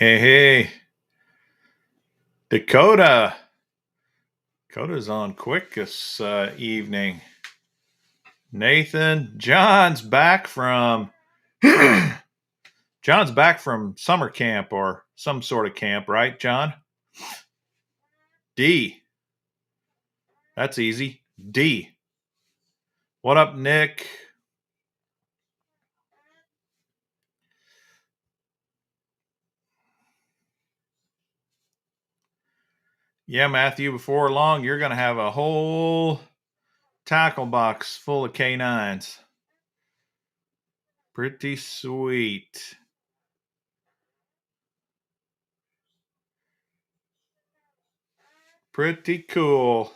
Hey, hey, Dakota. Dakota's on quick this evening. Nathan, John's back from summer camp or some sort of camp, right, John? D. That's easy. D. What up, Nick? Yeah, Matthew, before long, you're going to have a whole tackle box full of canines. Pretty sweet. Pretty cool.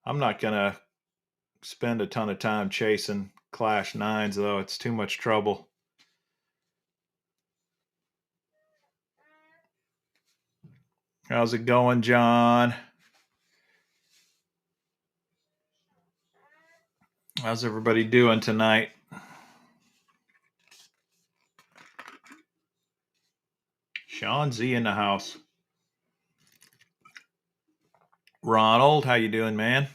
I'm not going to spend a ton of time chasing Clash 9s, though. It's too much trouble. How's it going, John? How's everybody doing tonight? Sean Z in the house. Ronald, how you doing, man?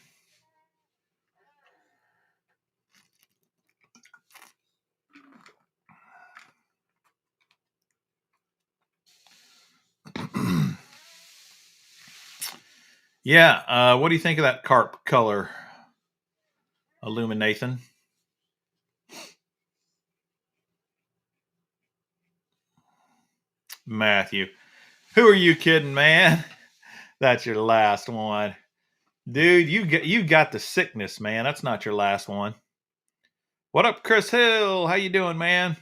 Yeah, what do you think of that carp color illumination? Matthew, who are you kidding, man? That's your last one. Dude, you got the sickness, man. That's not your last one. What up, Chris Hill? How you doing, man?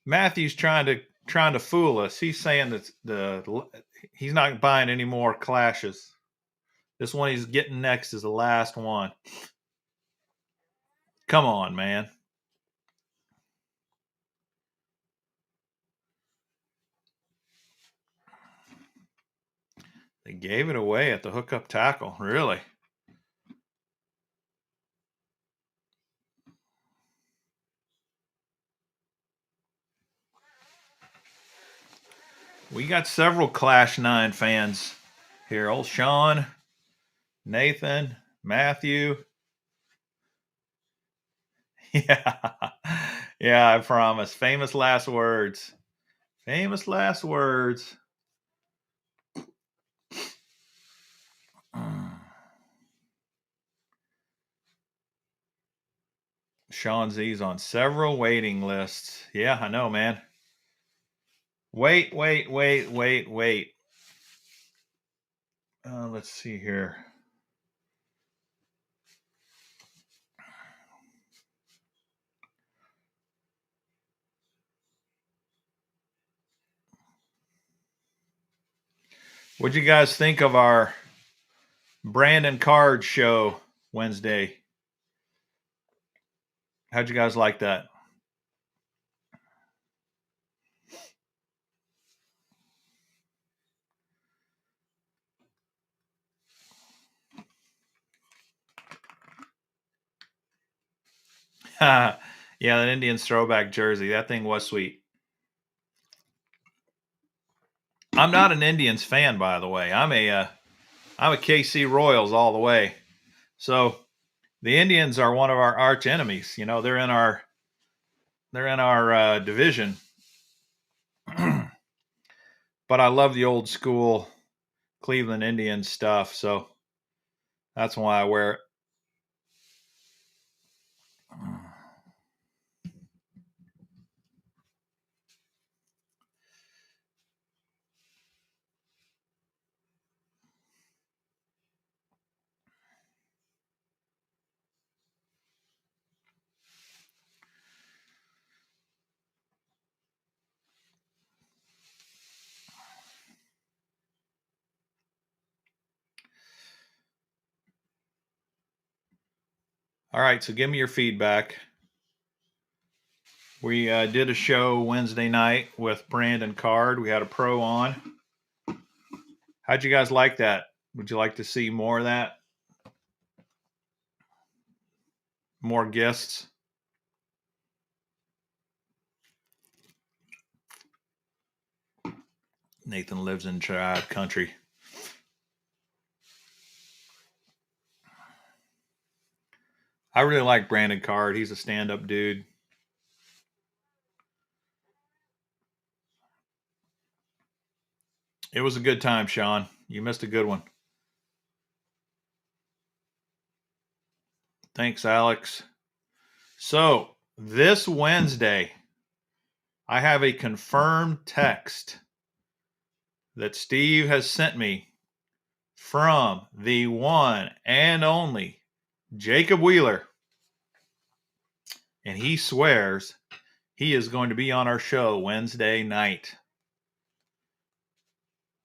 Matthew's trying to fool us. He's saying that he's not buying any more clashes. This one he's getting next is the last one. Come on, man. They gave it away at the hookup tackle. Really? We got several Clash 9 fans here. Old Sean, Nathan, Matthew. Yeah. Yeah, I promise. Famous last words. Famous last words. Sean Z's on several waiting lists. Yeah, I know, man. Wait. Let's see here. What'd you guys think of our Brandon Card show Wednesday? How'd you guys like that? Yeah, that Indians throwback jersey. That thing was sweet. I'm not an Indians fan, by the way. I'm a KC Royals all the way. So the Indians are one of our arch enemies. You know, they're in our division. But I love the old school Cleveland Indians stuff, so that's why I wear it. All right, so give me your feedback. We did a show Wednesday night with Brandon Card. We had a pro on. How'd you guys like that? Would you like to see more of that? More guests? Nathan lives in tribe country. I really like Brandon Card. He's a stand-up dude. It was a good time, Sean. You missed a good one. Thanks, Alex. So this Wednesday, I have a confirmed text that Steve has sent me from the one and only Jacob Wheeler. And he swears he is going to be on our show Wednesday night.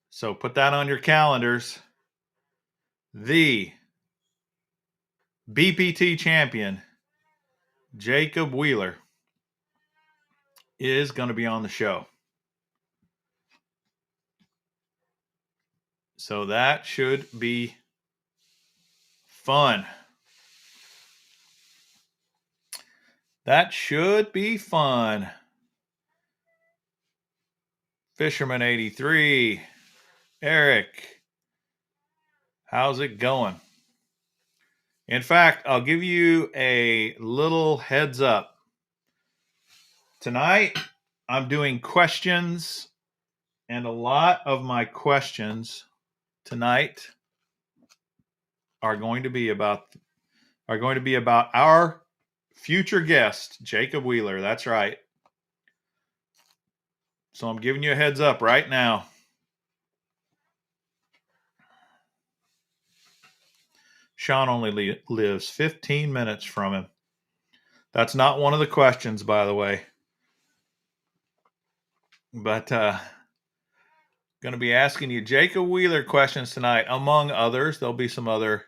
So put that on your calendars. The BPT champion, Jacob Wheeler, is going to be on the show. So that should be fun. That should be fun. Fisherman 83, Eric, how's it going? In fact, I'll give you a little heads up. Tonight, I'm doing questions, and a lot of my questions tonight are going to be about our future guest, Jacob Wheeler. That's right. So I'm giving you a heads up right now. Sean only lives 15 minutes from him. That's not one of the questions, by the way. But going to be asking you Jacob Wheeler questions tonight, among others. There'll be some other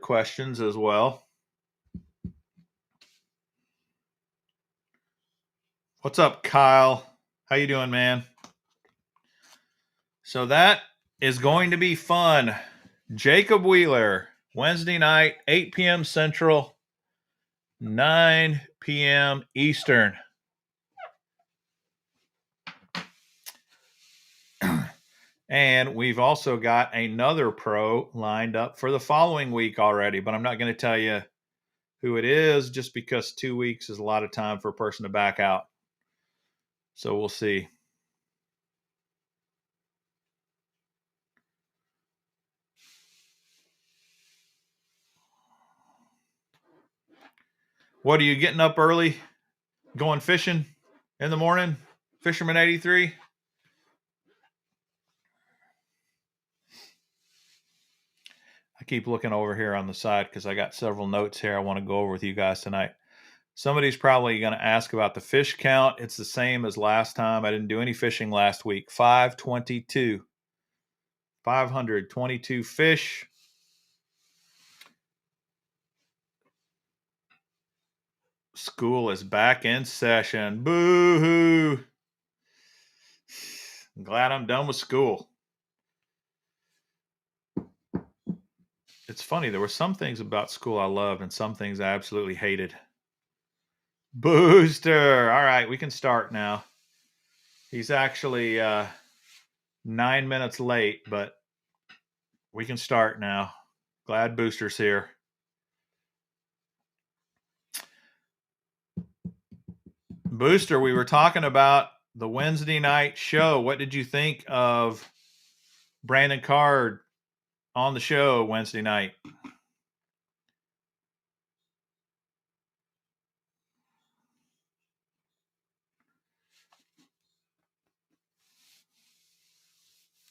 questions as well. What's up, Kyle? How you doing, man? So that is going to be fun. Jacob Wheeler, Wednesday night, 8 p.m. Central, 9 p.m. Eastern. And we've also got another pro lined up for the following week already, but I'm not going to tell you who it is just because 2 weeks is a lot of time for a person to back out. So we'll see. What are you getting up early? Going fishing in the morning? Fisherman 83? I keep looking over here on the side because I got several notes here I want to go over with you guys tonight. Somebody's probably going to ask about the fish count. It's the same as last time. I didn't do any fishing last week. 522. 522 fish. School is back in session. Boo-hoo. I'm glad I'm done with school. It's funny. There were some things about school I loved and some things I absolutely hated. Booster. All right, we can start now. He's actually 9 minutes late, but we can start now. Glad Booster's here. Booster, we were talking about the Wednesday night show. What did you think of Brandon Card on the show Wednesday night?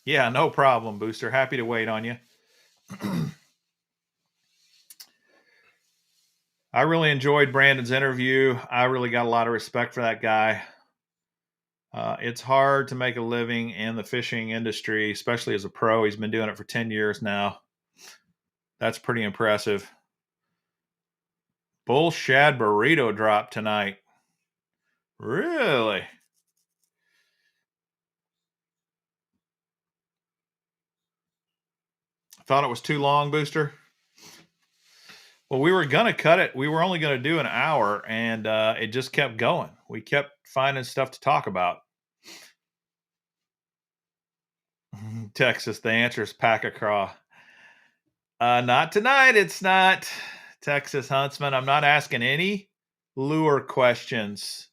Yeah, no problem, Booster. Happy to wait on you. I really enjoyed Brandon's interview. I really got a lot of respect for that guy. It's hard to make a living in the fishing industry, especially as a pro. He's been doing it for 10 years now. That's pretty impressive. Bull shad burrito drop tonight. Really? Thought it was too long, Booster? Well, we were going to cut it. We were only going to do an hour, and it just kept going. We kept finding stuff to talk about. Texas, the answer is pack a craw. Not tonight. It's not Texas Huntsman. I'm not asking any lure questions.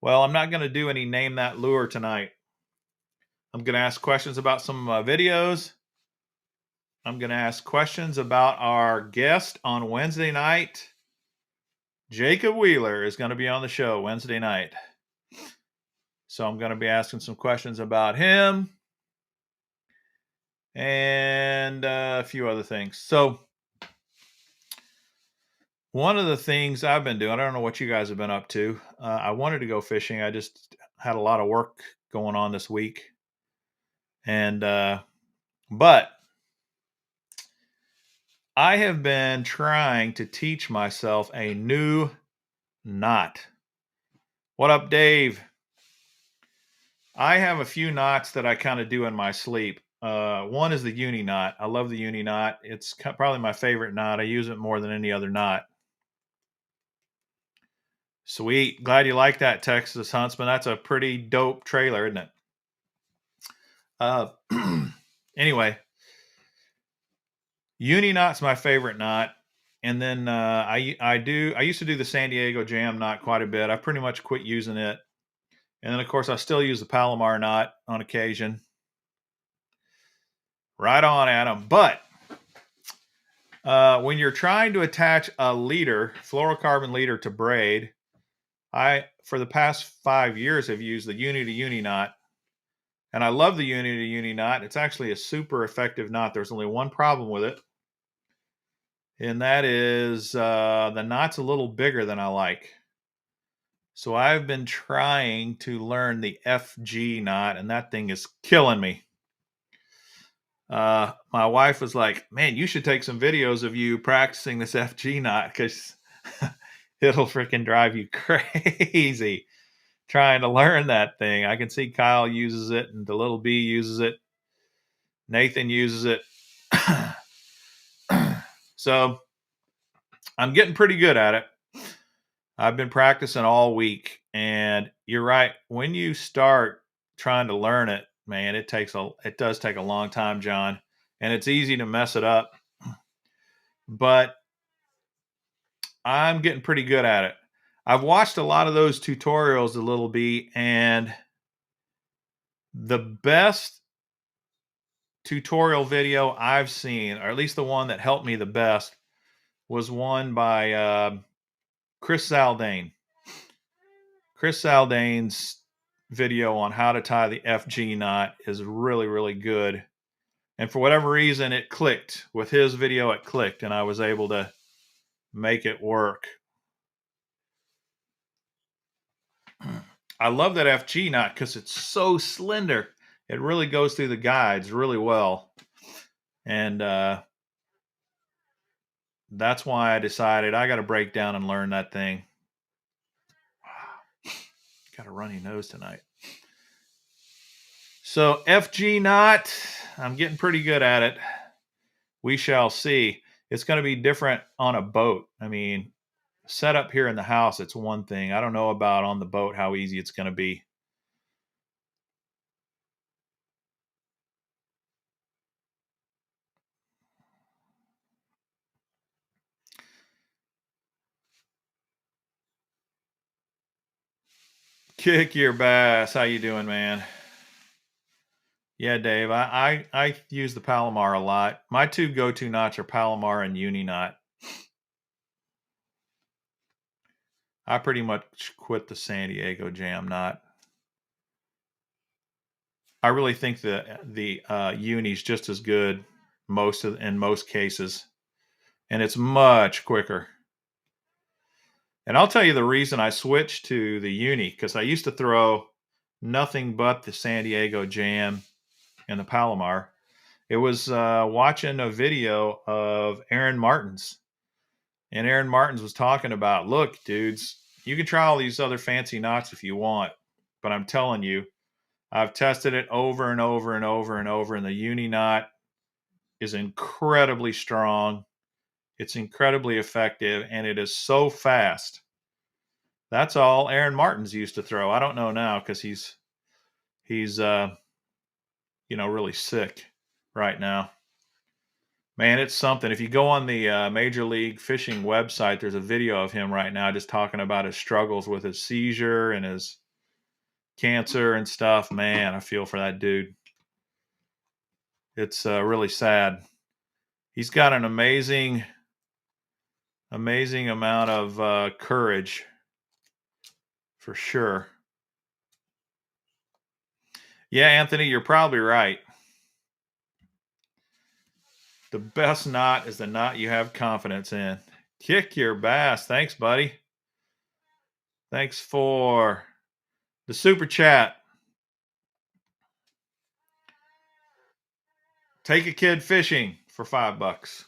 Well, I'm not going to do any name that lure tonight. I'm going to ask questions about some videos. I'm going to ask questions about our guest on Wednesday night. Jacob Wheeler is going to be on the show Wednesday night. So I'm going to be asking some questions about him and a few other things. So one of the things I've been doing, I don't know what you guys have been up to. I wanted to go fishing. I just had a lot of work going on this week. And, but I have been trying to teach myself a new knot. What up, Dave? I have a few knots that I kind of do in my sleep. One is the uni knot. I love the uni knot. It's probably my favorite knot. I use it more than any other knot. Sweet. Glad you like that, Texas Huntsman. That's a pretty dope trailer, isn't it? Anyway, uni knot's my favorite knot. And then I used to do the San Diego Jam knot quite a bit. I pretty much quit using it. And then, of course, I still use the Palomar knot on occasion. Right on, Adam. But when you're trying to attach a leader, fluorocarbon leader to braid, for the past 5 years, have used the uni to uni knot. And I love the uni to uni knot. It's actually a super effective knot. There's only one problem with it. And that is the knot's a little bigger than I like. So I've been trying to learn the FG knot, and that thing is killing me. My wife was like, man, you should take some videos of you practicing this FG knot because it'll freaking drive you crazy trying to learn that thing. I can see Kyle uses it and the little B uses it. Nathan uses it. So I'm getting pretty good at it. I've been practicing all week, and you're right. When you start trying to learn it, man, it does take a long time, John, and it's easy to mess it up. But I'm getting pretty good at it. I've watched a lot of those tutorials, a little bit, and the best tutorial video I've seen, or at least the one that helped me the best, was one by Chris Zaldane. Chris Zaldane's video on how to tie the FG knot is really, really good. And for whatever reason, it clicked. With his video, it clicked, and I was able to make it work. I love that FG knot because it's so slender. It really goes through the guides really well. And that's why I decided I got to break down and learn that thing. Got a runny nose tonight. So FG knot, I'm getting pretty good at it. We shall see. It's going to be different on a boat. I mean, set up here in the house, it's one thing. I don't know about on the boat how easy it's going to be. Kick your bass. How you doing, man? Yeah, Dave. I use the Palomar a lot. My two go-to knots are Palomar and Uni knot. I pretty much quit the San Diego Jam knot. I really think the Uni's just as good in most cases, and it's much quicker. And I'll tell you the reason I switched to the Uni, because I used to throw nothing but the San Diego Jam and the Palomar. It was watching a video of Aaron Martins. And Aaron Martins was talking about, look, dudes, you can try all these other fancy knots if you want. But I'm telling you, I've tested it over and over and over and over. And the Uni knot is incredibly strong. It's incredibly effective. And it is so fast. That's all Aaron Martins used to throw. I don't know now because he's really sick right now. Man, it's something. If you go on the Major League Fishing website, there's a video of him right now just talking about his struggles with his seizure and his cancer and stuff. Man, I feel for that dude. It's really sad. He's got an amazing amount of courage for sure. Yeah, Anthony, you're probably right. The best knot is the knot you have confidence in. Kick your bass. Thanks, buddy. Thanks for the super chat. Take a kid fishing for $5.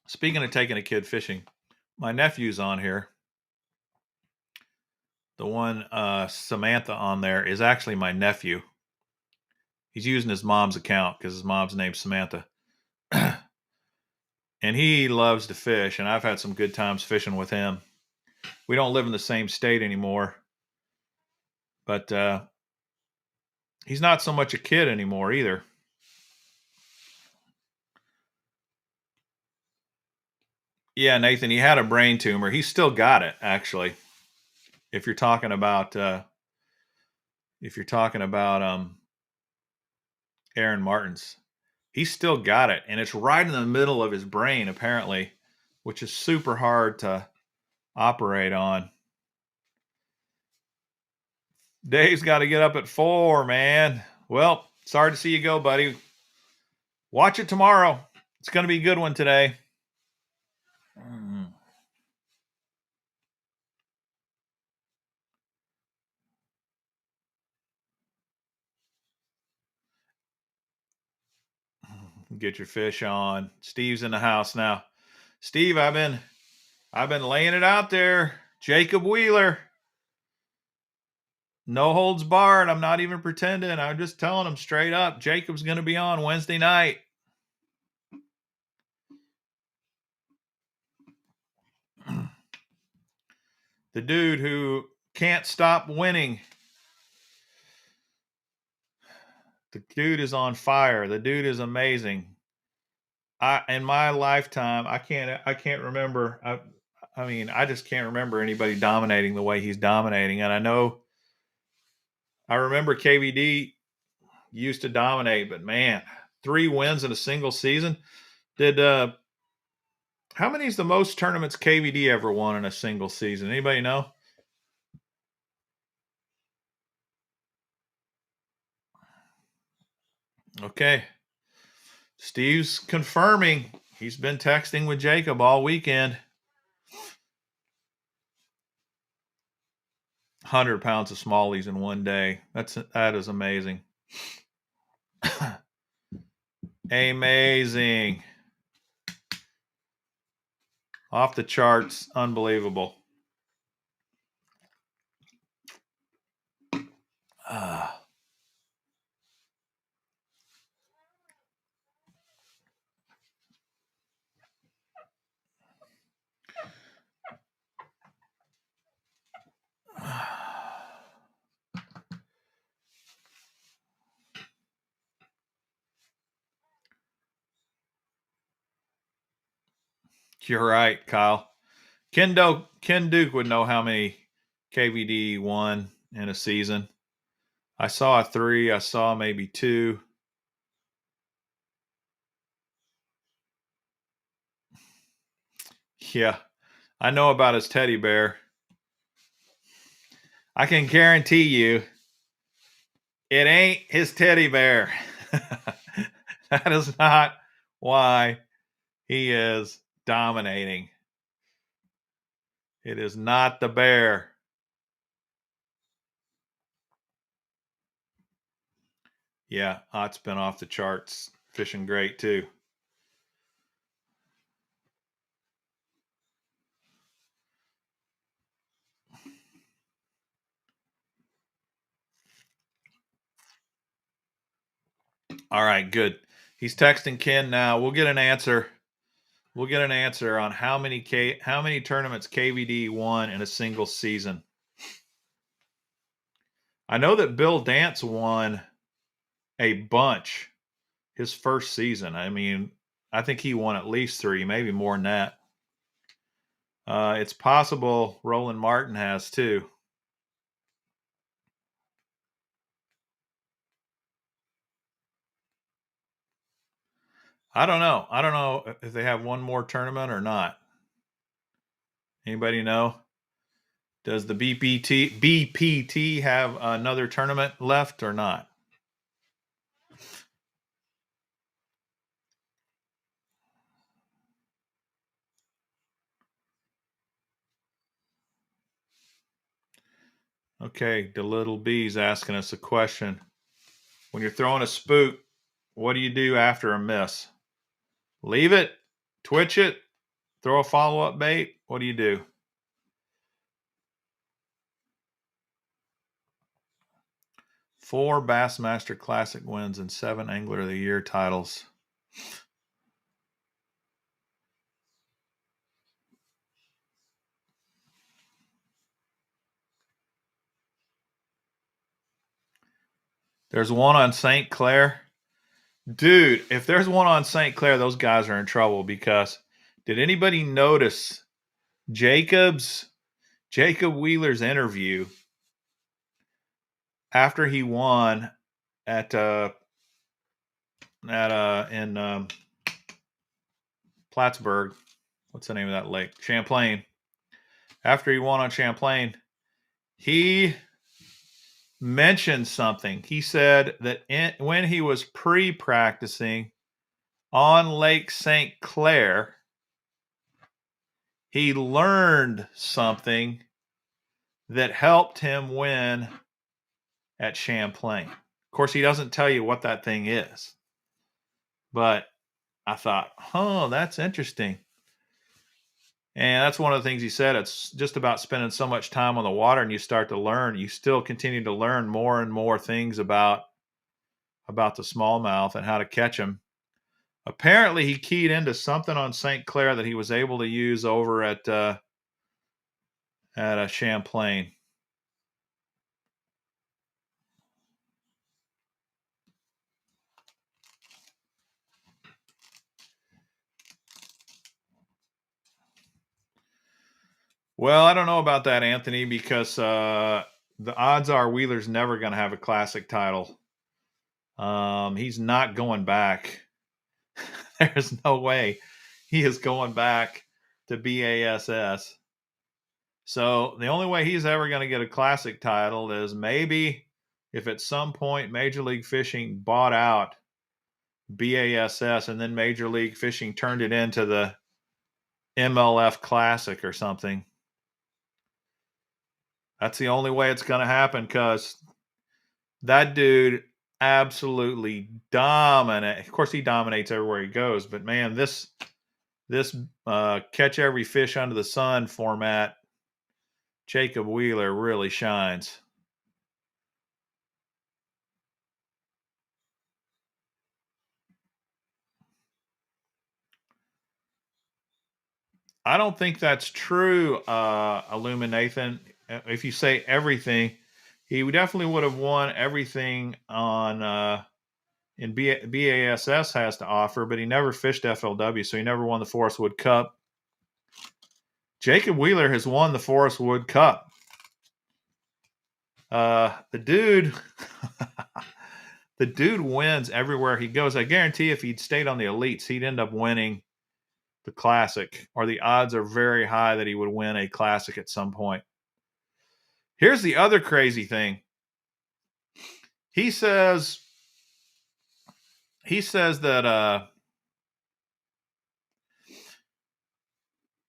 Speaking of taking a kid fishing, my nephew's on here. The one Samantha on there is actually my nephew. He's using his mom's account because his mom's name's Samantha. And he loves to fish, and I've had some good times fishing with him. We don't live in the same state anymore, but he's not so much a kid anymore either. Yeah, Nathan, he had a brain tumor. He's still got it, actually. If you're talking about Aaron Martin's, he's still got it, and it's right in the middle of his brain, apparently, which is super hard to operate on. Dave's got to get up at 4, man. Well, sorry to see you go, buddy. Watch it tomorrow. It's going to be a good one today. Get your fish on. Steve's in the house now. Steve, I've been laying it out there. Jacob Wheeler. No holds barred. I'm not even pretending. I'm just telling him straight up. Jacob's going to be on Wednesday night. The dude who can't stop winning. The dude is on fire. The dude is amazing. In my lifetime, I can't remember. I just can't remember anybody dominating the way he's dominating. And I remember KVD used to dominate, but man, 3 wins in a single season. How many is the most tournaments KVD ever won in a single season? Anybody know? Okay. Steve's confirming. He's been texting with Jacob all weekend. 100 pounds of smallies in one day. That is amazing. Amazing. Off the charts. Unbelievable. You're right, Kyle. Ken Duke would know how many KVD won in a season. I saw a 3. I saw maybe 2. Yeah, I know about his teddy bear. I can guarantee you it ain't his teddy bear. That is not why he is dominating. It is not the bear. Yeah, Ott's been off the charts. Fishing great too. All right, good. He's texting Ken now. We'll get an answer. We'll get an answer on how many tournaments KVD won in a single season. I know that Bill Dance won a bunch his first season. I mean, I think he won at least 3, maybe more than that. It's possible Roland Martin has too. I don't know. I don't know if they have one more tournament or not. Anybody know? Does the BPT have another tournament left or not? Okay, the little bee's asking us a question. When you're throwing a spook, what do you do after a miss? Leave it, twitch it, throw a follow-up bait. What do you do? Four Bassmaster Classic wins and 7 Angler of the Year titles. There's one on St. Clair. Dude, if there's one on St. Clair, those guys are in trouble because did anybody notice Jacob Wheeler's interview after he won at in Plattsburgh? What's the name of that lake? Champlain. After he won on Champlain, he mentioned something. He said that when he was pre-practicing on Lake St. Clair, he learned something that helped him win at Champlain. Of course, he doesn't tell you what that thing is. But I thought, that's interesting. And that's one of the things he said. It's just about spending so much time on the water and you start to learn. You still continue to learn more and more things about the smallmouth and how to catch them. Apparently, he keyed into something on St. Clair that he was able to use over at Champlain. Well, I don't know about that, Anthony, because the odds are Wheeler's never going to have a classic title. He's not going back. There's no way he is going back to BASS. So the only way he's ever going to get a classic title is maybe if at some point Major League Fishing bought out BASS and then Major League Fishing turned it into the MLF Classic or something. That's the only way it's going to happen because that dude absolutely dominate. Of course, he dominates everywhere he goes. But man, this catch every fish under the sun format, Jacob Wheeler really shines. I don't think that's true, Illuminathan. If you say everything, he definitely would have won everything on in BASS has to offer, but he never fished FLW, so he never won the Forest Wood Cup. Jacob Wheeler has won the Forest Wood Cup. The dude, the dude wins everywhere he goes. I guarantee if he'd stayed on the elites, he'd end up winning the classic, or the odds are very high that he would win a classic at some point. Here's the other crazy thing. He says that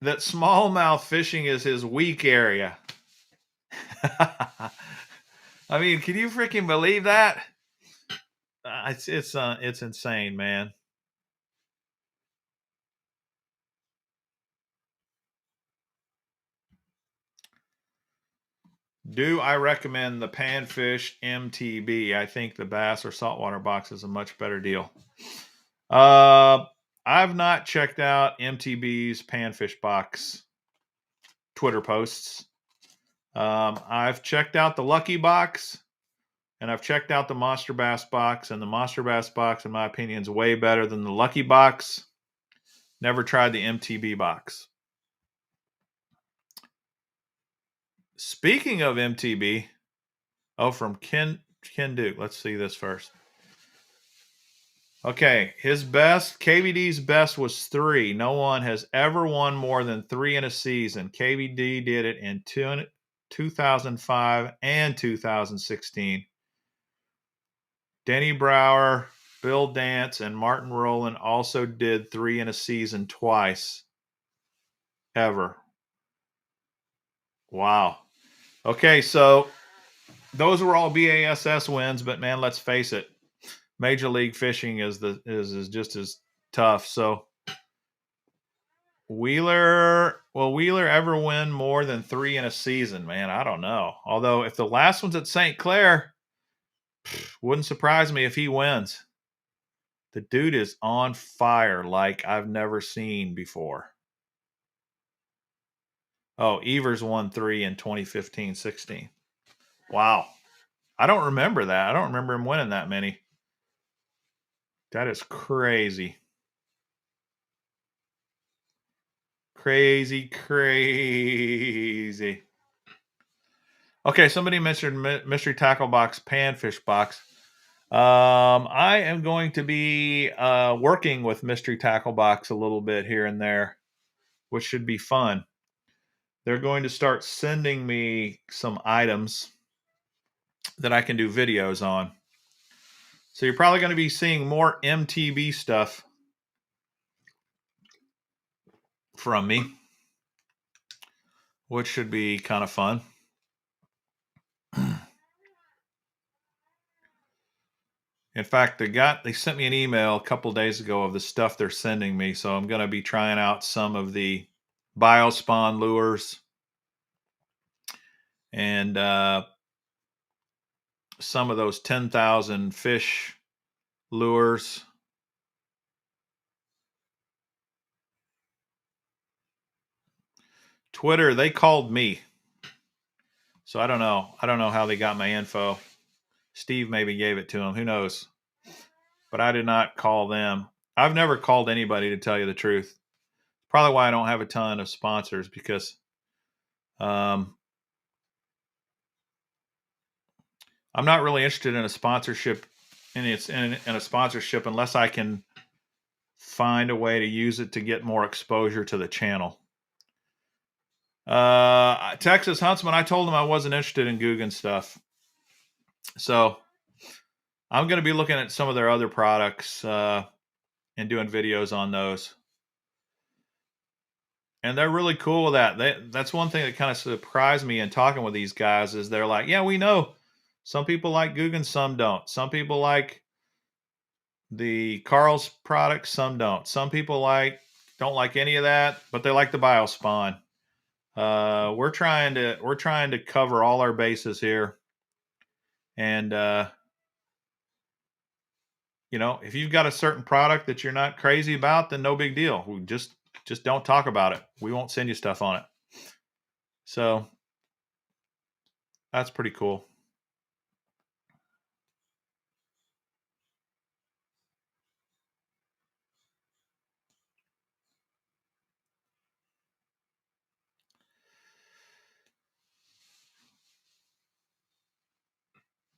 that smallmouth fishing is his weak area. I mean, can you freaking believe that? It's insane, man. Do I recommend the Panfish MTB? I think the bass or saltwater box is a much better deal. I've not checked out MTB's Panfish box Twitter posts. I've checked out the Lucky Box. And I've checked out the Monster Bass box, and the Monster Bass box, in my opinion, is way better than the Lucky box. Never tried the MTB box. Speaking of MTB, from Ken Duke. Let's see this first. Okay, his best, KVD's best was 3. No one has ever won more than 3 in a season. KVD did it in 2005 and 2016. Denny Brower, Bill Dance, and Martin Rowland also did 3 in a season twice. Ever. Wow. Okay, so those were all BASS wins, but man, let's face it. Major League Fishing is just as tough. So Wheeler, will Wheeler ever win more than 3 in a season? Man, I don't know. Although if the last one's at St. Clair, wouldn't surprise me if he wins. The dude is on fire like I've never seen before. Oh, Evers won 3 in 2015-16. Wow. I don't remember that. I don't remember him winning that many. That is crazy. Crazy. Okay, somebody mentioned Mystery Tackle Box, Panfish Box. I am going to be working with Mystery Tackle Box a little bit here and there, which should be fun. They're going to start sending me some items that I can do videos on. So you're probably going to be seeing more MTB stuff from me, which should be kind of fun. In fact, they sent me an email a couple days ago of the stuff they're sending me, so I'm going to be trying out some of the Biospawn lures and some of those 10,000 fish lures. Twitter, they called me. So I don't know. I don't know how they got my info. Steve maybe gave it to them. Who knows? But I did not call them. I've never called anybody, to tell you the truth. Probably why I don't have a ton of sponsors, because I'm not really interested in a sponsorship, in a sponsorship, unless I can find a way to use it to get more exposure to the channel. Texas Huntsman, I told him I wasn't interested in Guggen stuff. So I'm going to be looking at some of their other products and doing videos on those. And they're really cool with that. That's one thing that kind of surprised me in talking with these guys, is they're like, yeah, we know some people like Guggen, some don't. Some people like the Carl's products, some don't. Some people don't like any of that, but they like the Biospawn. We're trying to cover all our bases here. And if you've got a certain product that you're not crazy about, then no big deal. We just don't talk about it. We won't send you stuff on it. So that's pretty cool.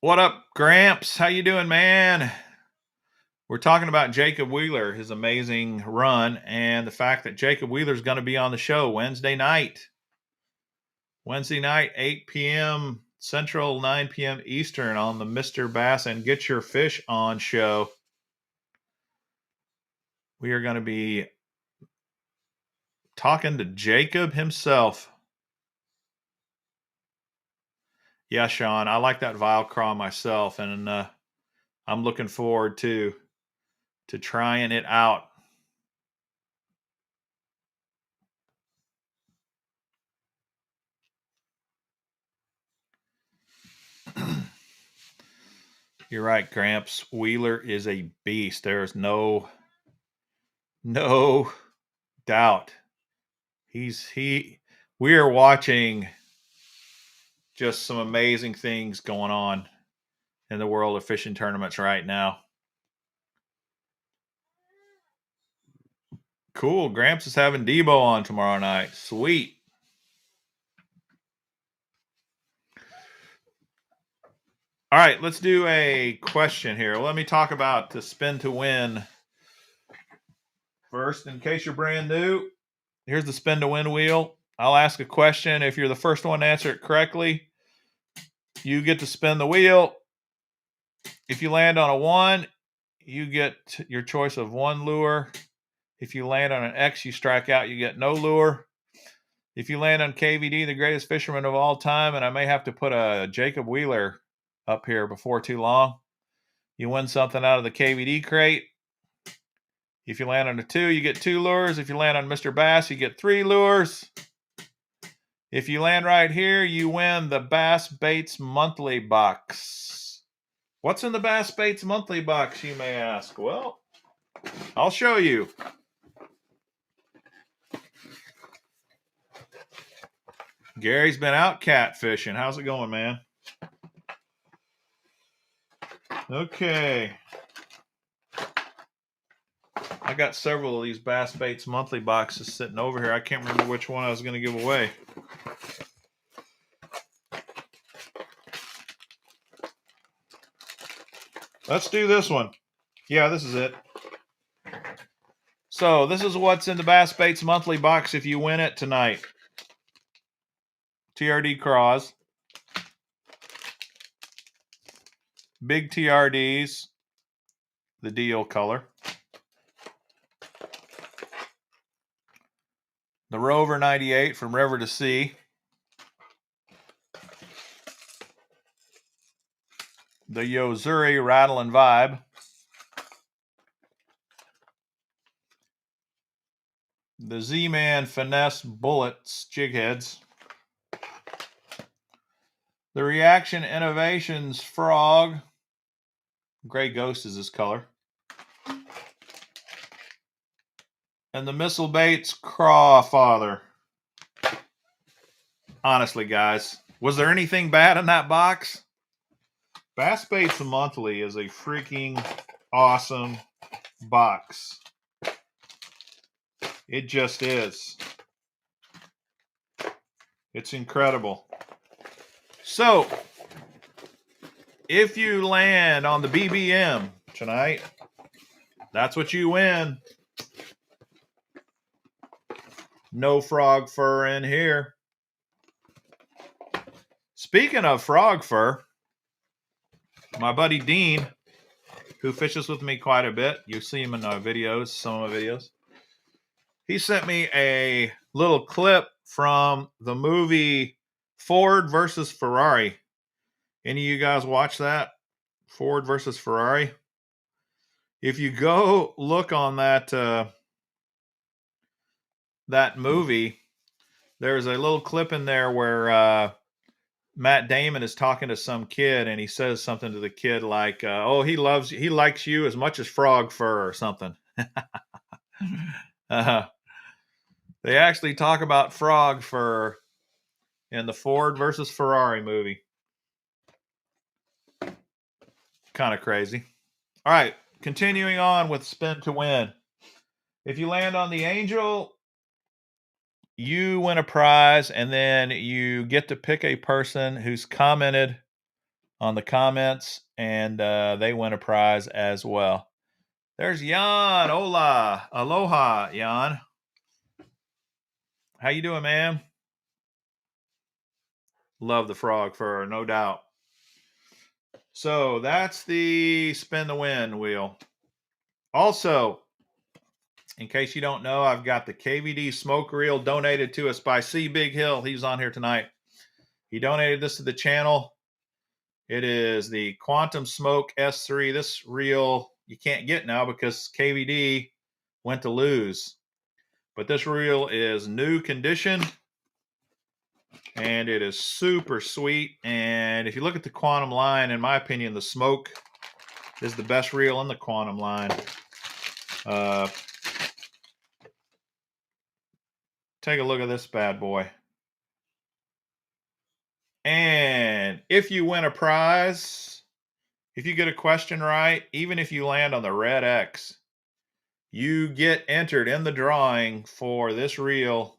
What up, Gramps? How you doing, man? We're talking about Jacob Wheeler, his amazing run, and the fact that Jacob Wheeler is going to be on the show Wednesday night. Wednesday night, 8 p.m. Central, 9 p.m. Eastern on the Mr. Bass and Get Your Fish On show. We are going to be talking to Jacob himself. Yeah, Sean, I like that Vile Craw myself, and I'm looking forward to trying it out. You're right, Gramps. Wheeler is a beast. There's no doubt. We are watching just some amazing things going on in the world of fishing tournaments right now. Cool. Gramps is having Debo on tomorrow night. Sweet. All right, let's do a question here. Let me talk about the spin to win first. In case you're brand new, here's the spin to win wheel. I'll ask a question. If you're the first one to answer it correctly, you get to spin the wheel. If you land on a 1, you get your choice of 1 lure. If you land on an X, you strike out, you get no lure. If you land on KVD, the greatest fisherman of all time, and I may have to put a Jacob Wheeler up here before too long, you win something out of the KVD crate. If you land on a 2, you get 2 lures. If you land on Mr. Bass, you get 3 lures. If you land right here, you win the Bass Baits Monthly Box. What's in the Bass Baits Monthly Box, you may ask? Well, I'll show you. Gary's been out catfishing. How's it going, man? Okay. I got several of these Bass Baits Monthly boxes sitting over here. I can't remember which one I was going to give away. Let's do this one. Yeah, this is it. So this is what's in the Bass Baits Monthly box if you win it tonight. TRD craws. Big TRDs. The deal color. The Rover 98 from River to Sea. The Yozuri Rattle and Vibe. The Z-Man Finesse Bullets Jig Heads. The Reaction Innovations Frog. Gray Ghost is his color. And the Missile Baits Crawfather. Honestly, guys, was there anything bad in that box? Bass Baits Monthly is a freaking awesome box. It just is. It's incredible. So, if you land on the BBM tonight, that's what you win. No frog fur in here. Speaking of frog fur, my buddy Dean, who fishes with me quite a bit, you see him in my videos, some of my videos, he sent me a little clip from the movie Ford versus Ferrari. Any of you guys watch that? Ford versus Ferrari? If you go look on that movie, there's a little clip in there where Matt Damon is talking to some kid, and he says something to the kid like, "Oh, he likes you as much as frog fur," or something. They actually talk about frog fur in the Ford versus Ferrari movie. Kind of crazy. All right, continuing on with spin to win. If you land on the Angel, you win a prize, and then you get to pick a person who's commented on the comments, and they win a prize as well. There's Jan. Hola. Aloha, Jan. How you doing, man? Love the frog fur, no doubt. So that's the spin the win wheel. Also, in case you don't know, I've got the KVD smoke reel donated to us by C. Big Hill. He's on here tonight. He donated this to the channel. It is the Quantum Smoke S3. This reel you can't get now because KVD went to lose. But this reel is new condition, and it is super sweet. And if you look at the Quantum line, in my opinion, the Smoke is the best reel in the Quantum line. Take a look at this bad boy. And if you win a prize, If you get a question right, even if you land on the red X, you get entered in the drawing for this reel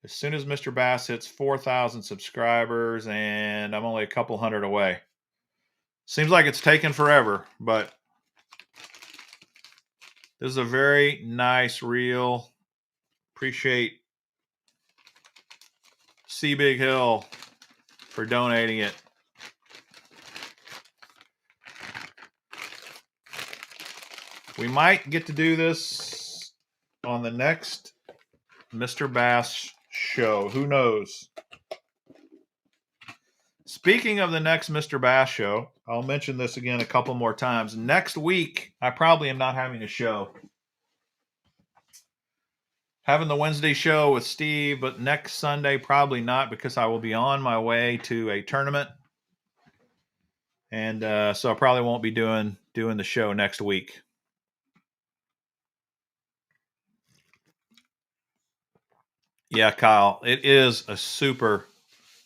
as soon as Mr. Bass hits 4,000 subscribers, and I'm only a couple hundred away. Seems like it's taken forever, but this is a very nice reel. Appreciate C Big Hill for donating it. We might get to do this on the next Mr. Bass show. Who knows? Speaking of the next Mr. Bass show, I'll mention this again a couple more times. Next week, I probably am not having a show. Having the Wednesday show with Steve, but next Sunday, probably not, because I will be on my way to a tournament. And so I probably won't be doing the show next week. Yeah, Kyle, it is a super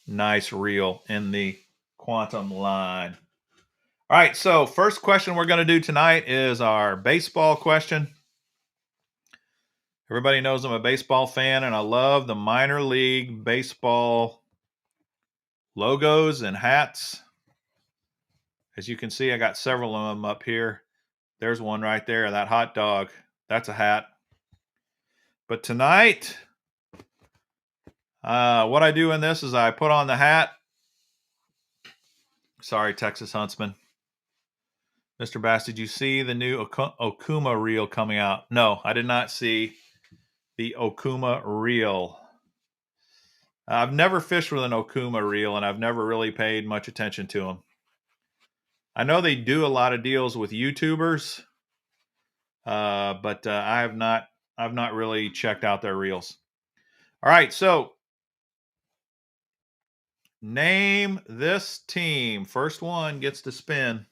nice reel in the Quantum line. All right, so first question we're going to do tonight is our baseball question. Everybody knows I'm a baseball fan, and I love the minor league baseball logos and hats. As you can see, I got several of them up here. There's one right there, that hot dog. That's a hat. But tonight, what I do in this is I put on the hat. Sorry, Texas Huntsman. Mr. Bass, did you see the new Okuma reel coming out? No, I did not see the Okuma reel. I've never fished with an Okuma reel, and I've never really paid much attention to them. I know they do a lot of deals with YouTubers, but I've not really checked out their reels. All right, so name this team. First one gets to spin.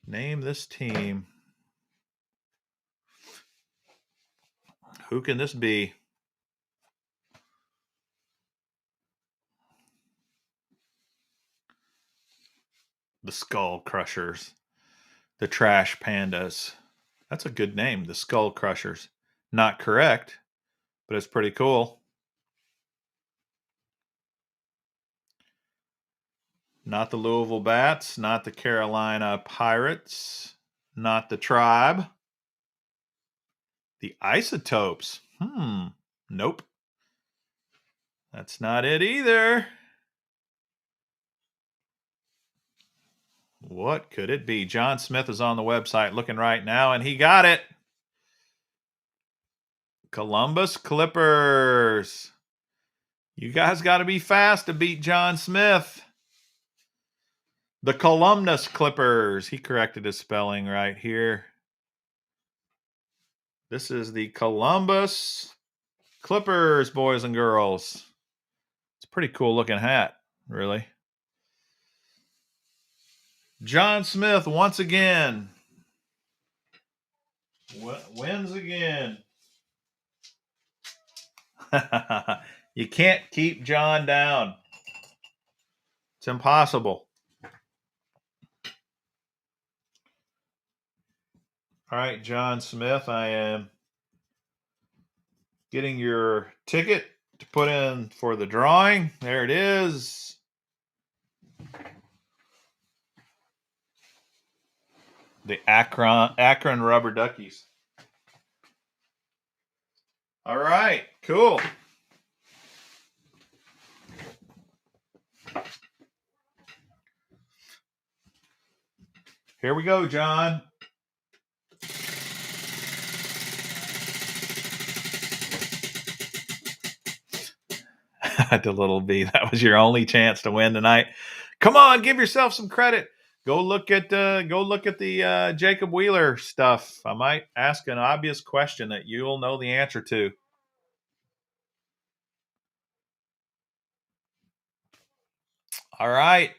Name this team. Who can this be? The Skull Crushers. The Trash Pandas. That's a good name, the Skull Crushers. Not correct, but it's pretty cool. Not the Louisville Bats, not the Carolina Pirates, not the Tribe. The Isotopes. Nope. That's not it either. What could it be? John Smith is on the website looking right now, and he got it. Columbus Clippers. You guys got to be fast to beat John Smith. The Columnus Clippers. He corrected his spelling right here. This is the Columbus Clippers, boys and girls. It's a pretty cool looking hat, really. John Smith, once again, wins again. You can't keep John down. It's impossible. All right, John Smith, I am getting your ticket to put in for the drawing. There it is. The Akron Rubber Duckies. All right, cool. Here we go, John. The little B. That was your only chance to win tonight. Come on, give yourself some credit. Go look at the Jacob Wheeler stuff. I might ask an obvious question that you'll know the answer to. All right.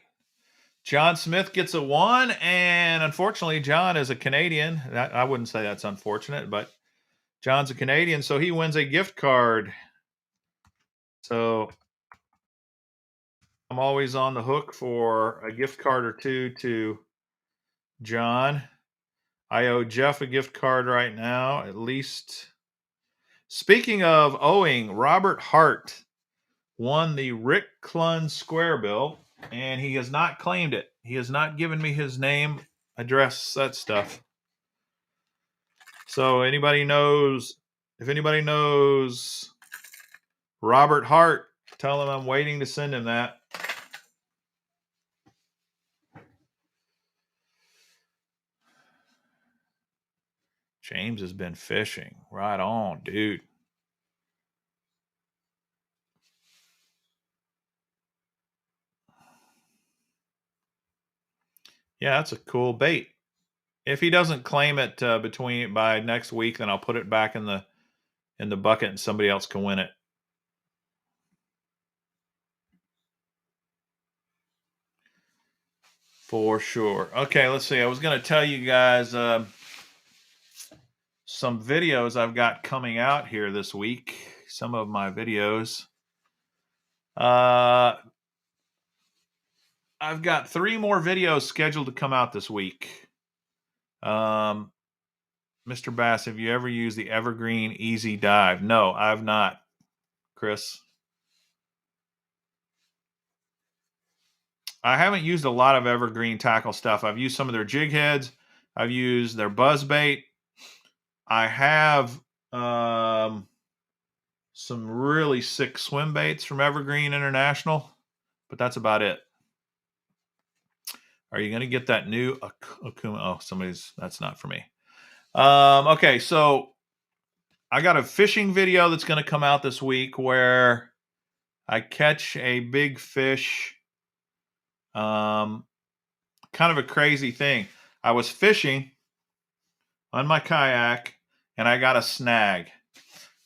John Smith gets a 1, and unfortunately, John is a Canadian. I wouldn't say that's unfortunate, but John's a Canadian, so he wins a gift card. So I'm I'm always on the hook for a gift card or two to John. I owe Jeff a gift card right now, at least. Speaking of owing, Robert Hart won the Rick Clun Square Bill, and he has not claimed it. He has not given me his name, address, that stuff. So if anybody knows Robert Hart, tell him I'm waiting to send him that. James has been fishing. Right on, dude. Yeah, that's a cool bait. If he doesn't claim it by next week, then I'll put it back in the bucket and somebody else can win it. For sure. Okay, let's see. I was going to tell you guys some videos I've got coming out here this week. Some of my videos. I've got 3 more videos scheduled to come out this week. Mr. Bass, have you ever used the Evergreen Easy Dive? No, I've not, Chris. I haven't used a lot of Evergreen tackle stuff. I've used some of their jig heads. I've used their buzz bait. I have some really sick swim baits from Evergreen International, but that's about it. Are you going to get that new Akuma? Oh, that's not for me. Okay, so I got a fishing video that's going to come out this week where I catch a big fish. Kind of a crazy thing. I was fishing on my kayak and I got a snag.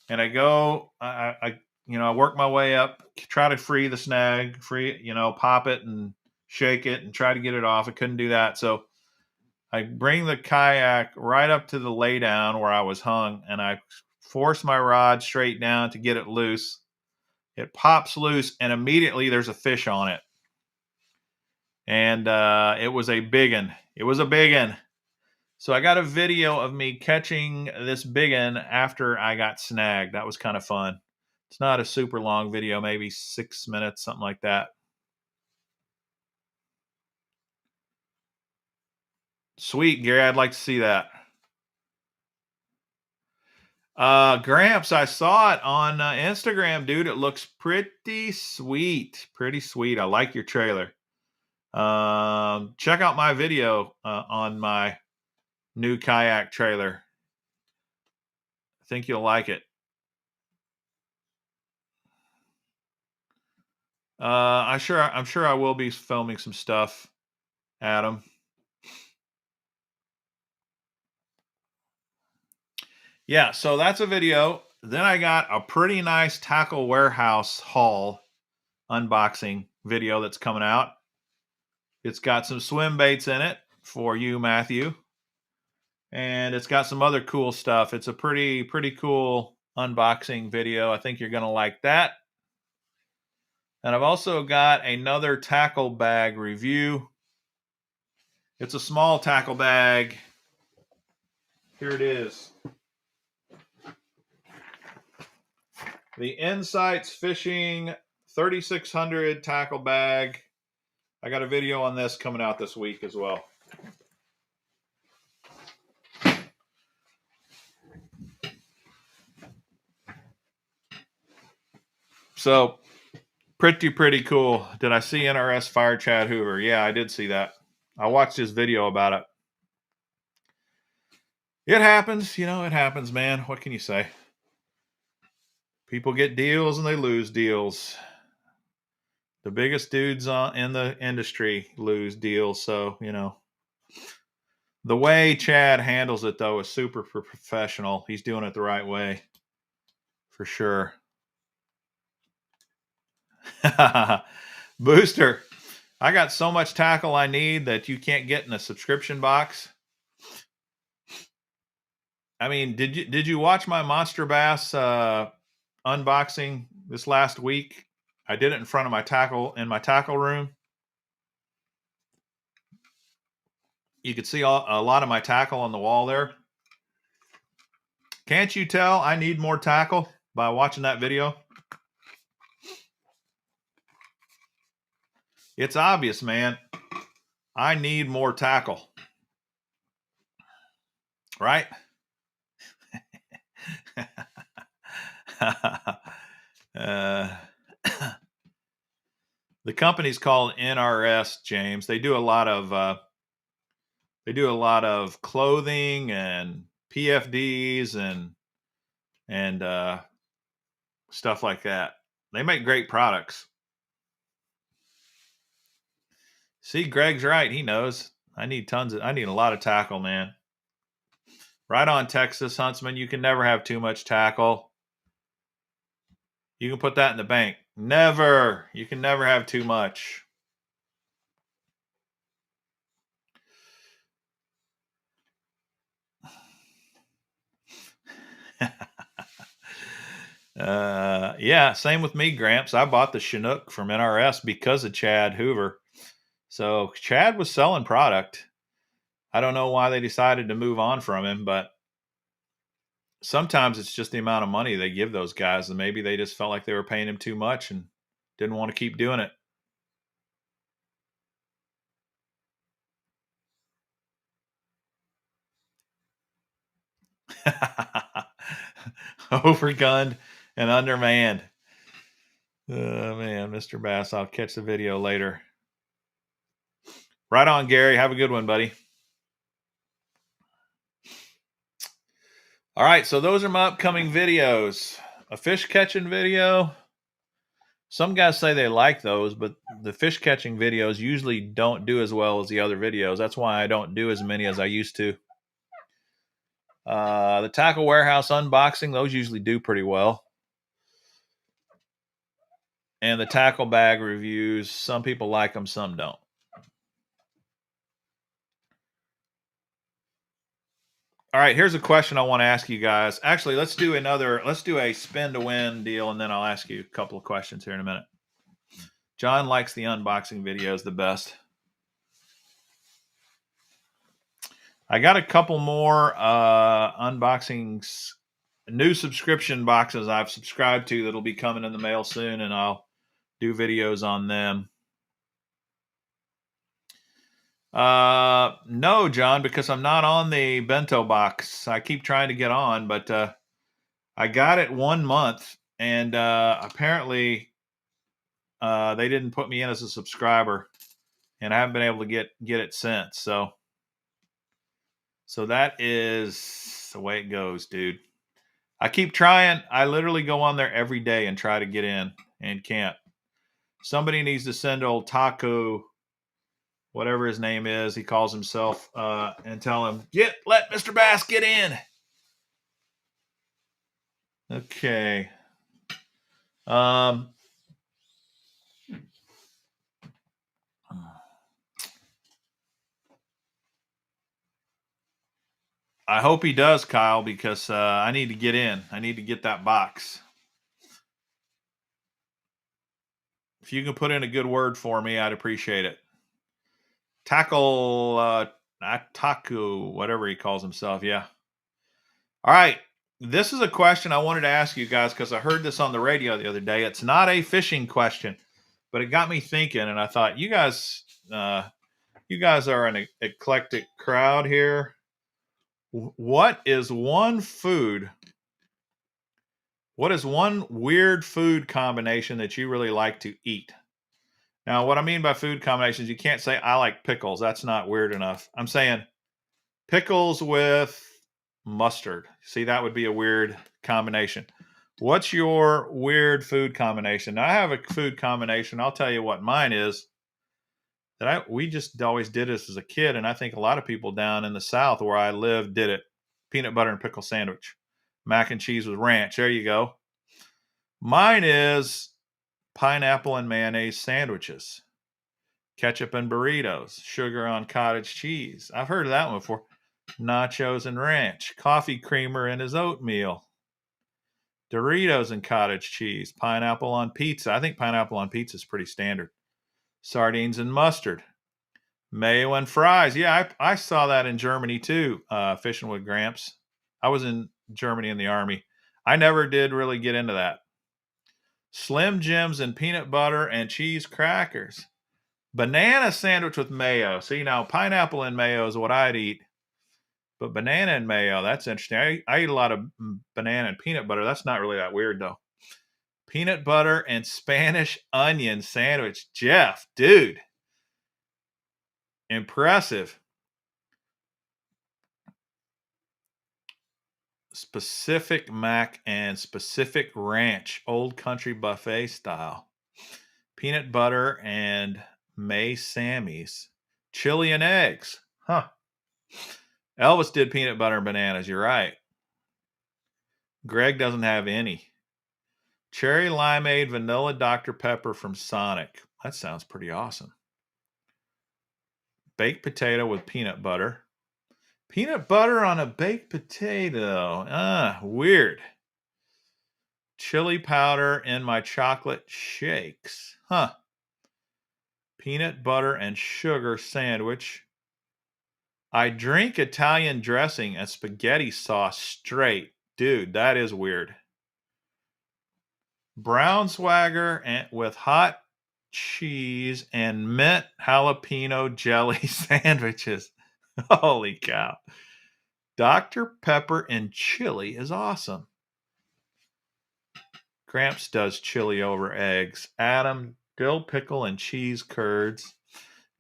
And I go, I work my way up, try to free the snag, pop it and shake it and try to get it off. I couldn't do that. So I bring the kayak right up to the laydown where I was hung, and I force my rod straight down to get it loose. It pops loose, and immediately there's a fish on it. And it was a big one. It was a big one. So I got a video of me catching this big one after I got snagged. That was kind of fun. It's not a super long video, maybe 6 minutes, something like that. Sweet, Gary. I'd like to see that. Gramps, I saw it on Instagram, dude. It looks pretty sweet. Pretty sweet. I like your trailer. Check out my video on my new kayak trailer. I think you'll like it. I'm sure I will be filming some stuff, Adam. Yeah, so that's a video. Then I got a pretty nice Tackle Warehouse haul unboxing video that's coming out. It's got some swim baits in it for you, Matthew. And it's got some other cool stuff. It's a pretty cool unboxing video. I think you're going to like that. And I've also got another tackle bag review. It's a small tackle bag. Here it is. The Insights Fishing 3600 tackle bag. I got a video on this coming out this week as well. So pretty cool. Did I see NRS Fire Chad Hoover? Yeah, I did see that. I watched his video about it. It happens, it happens, man. What can you say? People get deals and they lose deals. The biggest dudes in the industry lose deals. So, the way Chad handles it, though, is super professional. He's doing it the right way. For sure. Booster, I got so much tackle I need that you can't get in a subscription box. I mean, did you watch my Monster Bass unboxing this last week? I did it in front of my tackle, in my tackle room. You could see a lot of my tackle on the wall there. Can't you tell I need more tackle by watching that video? It's obvious, man. I need more tackle. Right? The company's called NRS, James. They do a lot of clothing and PFDs and stuff like that. They make great products. See, Greg's right. He knows. I need a lot of tackle, man. Right on, Texas Huntsman. You can never have too much tackle. You can put that in the bank. Never. You can never have too much. Yeah, same with me, Gramps. I bought the Chinook from NRS because of Chad Hoover. So Chad was selling product. I don't know why they decided to move on from him, but sometimes it's just the amount of money they give those guys, and maybe they just felt like they were paying him too much and didn't want to keep doing it. Overgunned and undermanned. Oh, man, Mr. Bass, I'll catch the video later. Right on, Gary. Have a good one, buddy. All right, so those are my upcoming videos. A fish catching video. Some guys say they like those, but the fish catching videos usually don't do as well as the other videos. That's why I don't do as many as I used to. The tackle warehouse unboxing, those usually do pretty well. And the tackle bag reviews, some people like them, some don't. All right, here's a question I want to ask you guys. Actually, let's do a spin to win deal, and then I'll ask you a couple of questions here in a minute. John likes the unboxing videos the best. I got a couple more unboxings, new subscription boxes I've subscribed to that'll be coming in the mail soon, and I'll do videos on them. No, John, because I'm not on the bento box. I keep trying to get on, but I got it 1 month, and apparently they didn't put me in as a subscriber, and I haven't been able to get it since. So that is the way it goes, dude. I keep trying. I literally go on there every day and try to get in and can't. Somebody needs to send old Taco, whatever his name is, he calls himself, and tell him, let Mr. Bass get in. Okay. I hope he does, Kyle, because I need to get in. I need to get that box. If you can put in a good word for me, I'd appreciate it. Tackle, Taku, whatever he calls himself. Yeah. All right. This is a question I wanted to ask you guys because I heard this on the radio the other day. It's not a fishing question, but it got me thinking, and I thought you guys are an eclectic crowd here. What is one weird food combination that you really like to eat? Now, what I mean by food combinations, you can't say I like pickles. That's not weird enough. I'm saying pickles with mustard. See, that would be a weird combination. What's your weird food combination? Now, I have a food combination. I'll tell you what mine is. We just always did this as a kid, and I think a lot of people down in the South where I live did it. Peanut butter and pickle sandwich. Mac and cheese with ranch. There you go. Mine is pineapple and mayonnaise sandwiches. Ketchup and burritos. Sugar on cottage cheese. I've heard of that one before. Nachos and ranch. Coffee creamer in his oatmeal. Doritos and cottage cheese. Pineapple on pizza. I think pineapple on pizza is pretty standard. Sardines and mustard. Mayo and fries. Yeah, I saw that in Germany too, fishing with Gramps. I was in Germany in the Army. I never did really get into that. Slim Jims and peanut butter and cheese crackers. Banana sandwich with mayo. See, now pineapple and mayo is what I'd eat. But banana and mayo, that's interesting. I eat a lot of banana and peanut butter. That's not really that weird, though. Peanut butter and Spanish onion sandwich. Jeff, dude. Impressive. Specific Mac and Specific Ranch. Old Country Buffet style. Peanut butter and May Sammy's. Chili and eggs. Huh. Elvis did peanut butter and bananas. You're right. Greg doesn't have any. Cherry limeade vanilla Dr. Pepper from Sonic. That sounds pretty awesome. Baked potato with peanut butter. Peanut butter on a baked potato. Weird. Chili powder in my chocolate shakes. Huh. Peanut butter and sugar sandwich. I drink Italian dressing and spaghetti sauce straight. Dude, that is weird. Brown swagger and with hot cheese and mint jalapeno jelly sandwiches. Holy cow. Dr. Pepper and chili is awesome. Gramps does chili over eggs. Adam, dill pickle and cheese curds.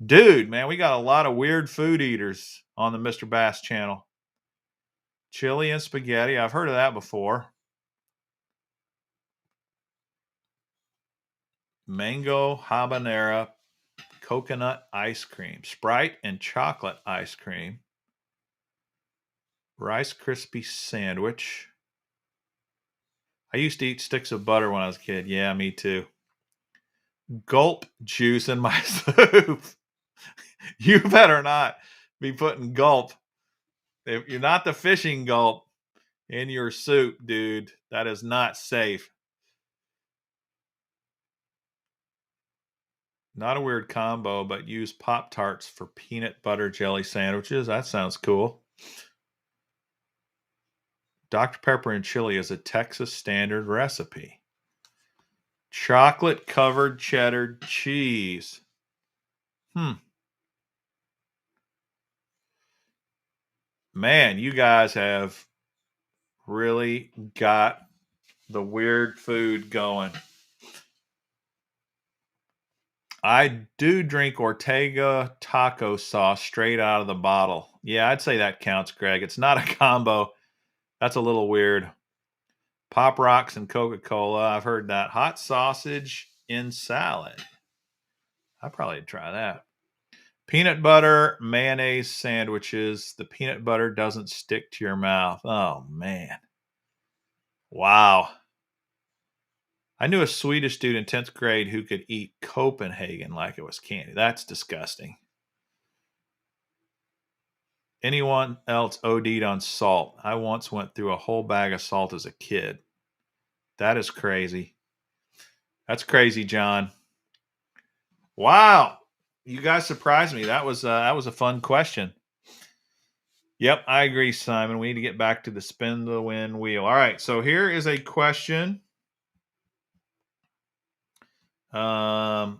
Dude, man, we got a lot of weird food eaters on the Mr. Bass channel. Chili and spaghetti. I've heard of that before. Mango habanero coconut ice cream. Sprite and chocolate ice cream. Rice Krispie sandwich. I used to eat sticks of butter when I was a kid. Yeah, me too. Gulp juice in my soup. You better not be putting gulp. If you're not the fishing gulp in your soup, dude, that is not safe. Not a weird combo, but use Pop-Tarts for peanut butter jelly sandwiches. That sounds cool. Dr. Pepper and chili is a Texas standard recipe. Chocolate covered cheddar cheese. Man, you guys have really got the weird food going. I do drink Ortega taco sauce straight out of the bottle. Yeah, I'd say that counts, Greg. It's not a combo. That's a little weird. Pop Rocks and Coca-Cola. I've heard that. Hot sausage in salad. I'd probably try that. Peanut butter mayonnaise sandwiches. The peanut butter doesn't stick to your mouth. Oh, man. Wow. I knew a Swedish dude in 10th grade who could eat Copenhagen like it was candy. That's disgusting. Anyone else OD'd on salt? I once went through a whole bag of salt as a kid. That is crazy. That's crazy, John. Wow. You guys surprised me. That was a fun question. Yep, I agree, Simon. We need to get back to the spin the win wheel. All right, so here is a question. We're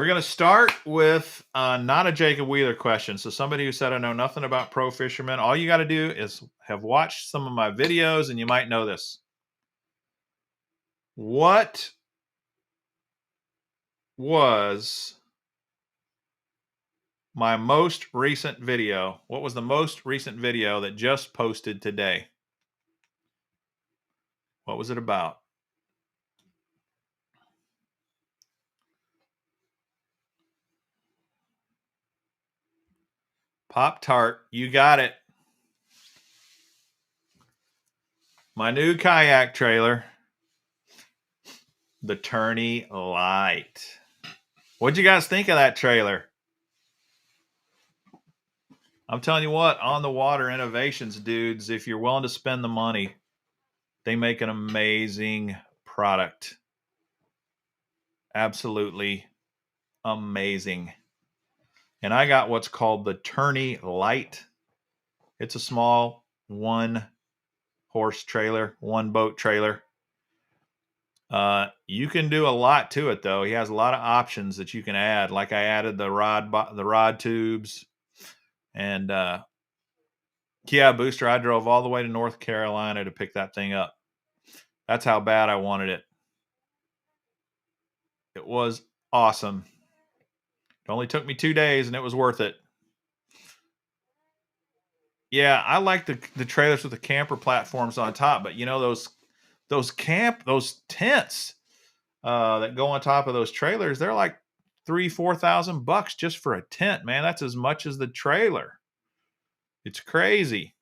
going to start with not a Jacob Wheeler question. So somebody who said, I know nothing about pro fishermen. All you got to do is have watched some of my videos and you might know this. What was my most recent video? What was the most recent video that just posted today? What was it about? Pop-Tart, you got it. My new kayak trailer, the Tourney Light. What'd you guys think of that trailer? I'm telling you what, on the water innovations, dudes, if you're willing to spend the money, they make an amazing product. Absolutely amazing. And I got what's called the Tourney Light. It's a small one horse trailer, one boat trailer. You can do a lot to it though. He has a lot of options that you can add. Like I added the rod tubes, and yeah, booster. I drove all the way to North Carolina to pick that thing up. That's how bad I wanted it. It was awesome. It only took me 2 days, and it was worth it. Yeah, I like the trailers with the camper platforms on top, but you know those tents that go on top of those trailers, they're like 3,000-4,000 bucks just for a tent, man. That's as much as the trailer. It's crazy.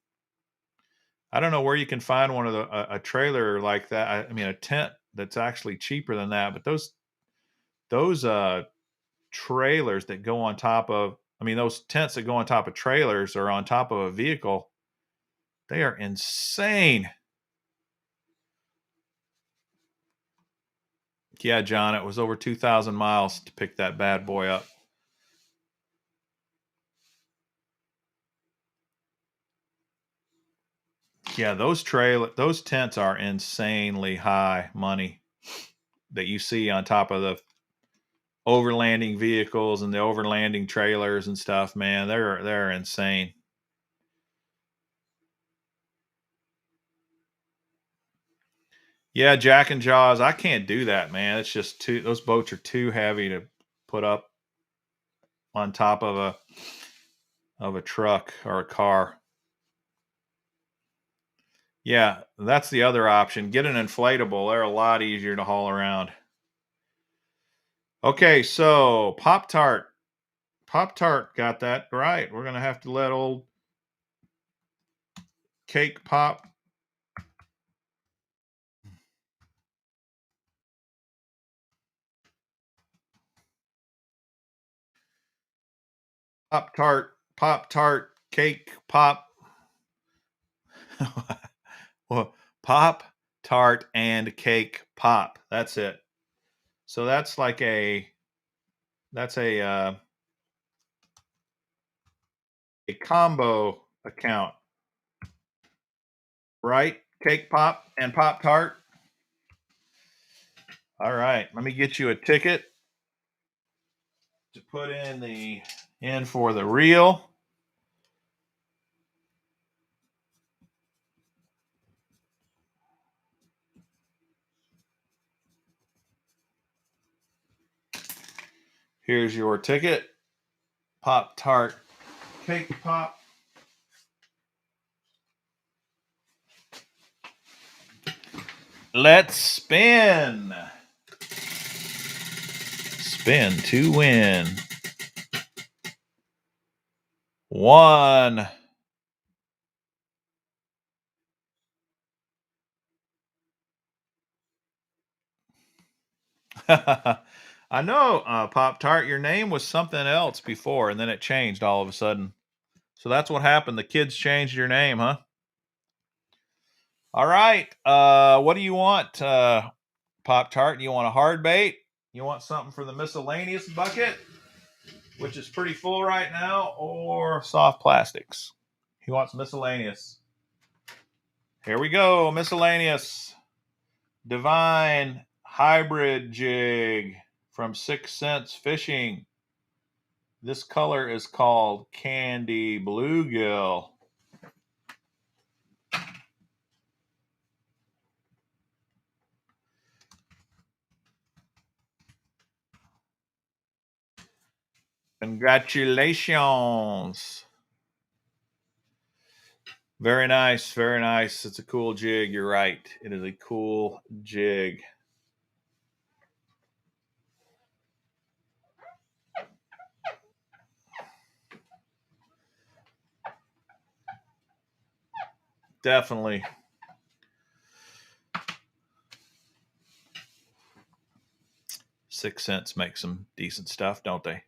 I don't know where you can find one of a trailer like that. I mean, a tent that's actually cheaper than that. But those trailers that go on top of, I mean, those tents that go on top of trailers or on top of a vehicle, they are insane. Yeah, John, it was over 2,000 miles to pick that bad boy up. Yeah, those tents are insanely high money that you see on top of the overlanding vehicles and the overlanding trailers and stuff, man. They're insane. Yeah, Jack and Jaws, I can't do that, man. It's just too those boats are too heavy to put up on top of a truck or a car. Yeah, that's the other option. Get an inflatable. They're a lot easier to haul around. Okay, so Pop Tart. Pop Tart got that right. We're gonna have to let old Cake Pop Tart, Cake Pop. Well, Pop Tart and Cake Pop. That's it. So that's a combo account, right? Cake Pop and Pop Tart. All right, let me get you a ticket to put in for the reel. Here's your ticket. Pop Tart, Cake Pop. Let's spin. Spin to win. One. I know, Pop Tart, your name was something else before, and then it changed all of a sudden. So that's what happened. The kids changed your name, huh? All right. What do you want, Pop Tart? You want a hard bait? You want something for the miscellaneous bucket, which is pretty full right now, or soft plastics? He wants miscellaneous. Here we go. Miscellaneous. Divine hybrid jig from 6 Cents Fishing. This color is called Candy Bluegill. Congratulations. Very nice. Very nice. It's a cool jig. You're right. It is a cool jig. Definitely. 6 Cents makes some decent stuff, don't they?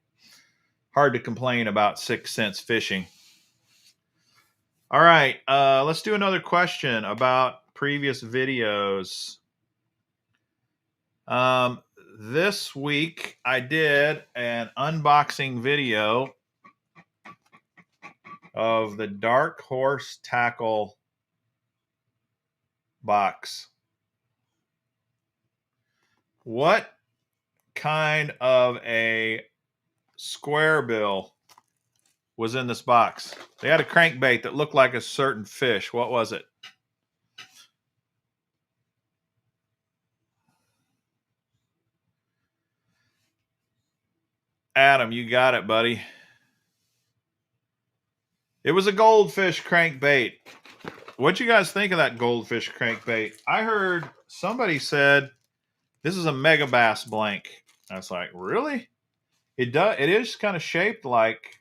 Hard to complain about 6 Cents Fishing. All right, let's do another question about previous videos. This week I did an unboxing video of the Dark Horse tackle box. What kind of a square bill was in this box? They had a crankbait that looked like a certain fish. What was it? Adam, you got it, buddy. It was a goldfish crankbait. What'd you guys think of that goldfish crankbait? I heard somebody said this is a mega bass blank. I was like, really? It is kind of shaped like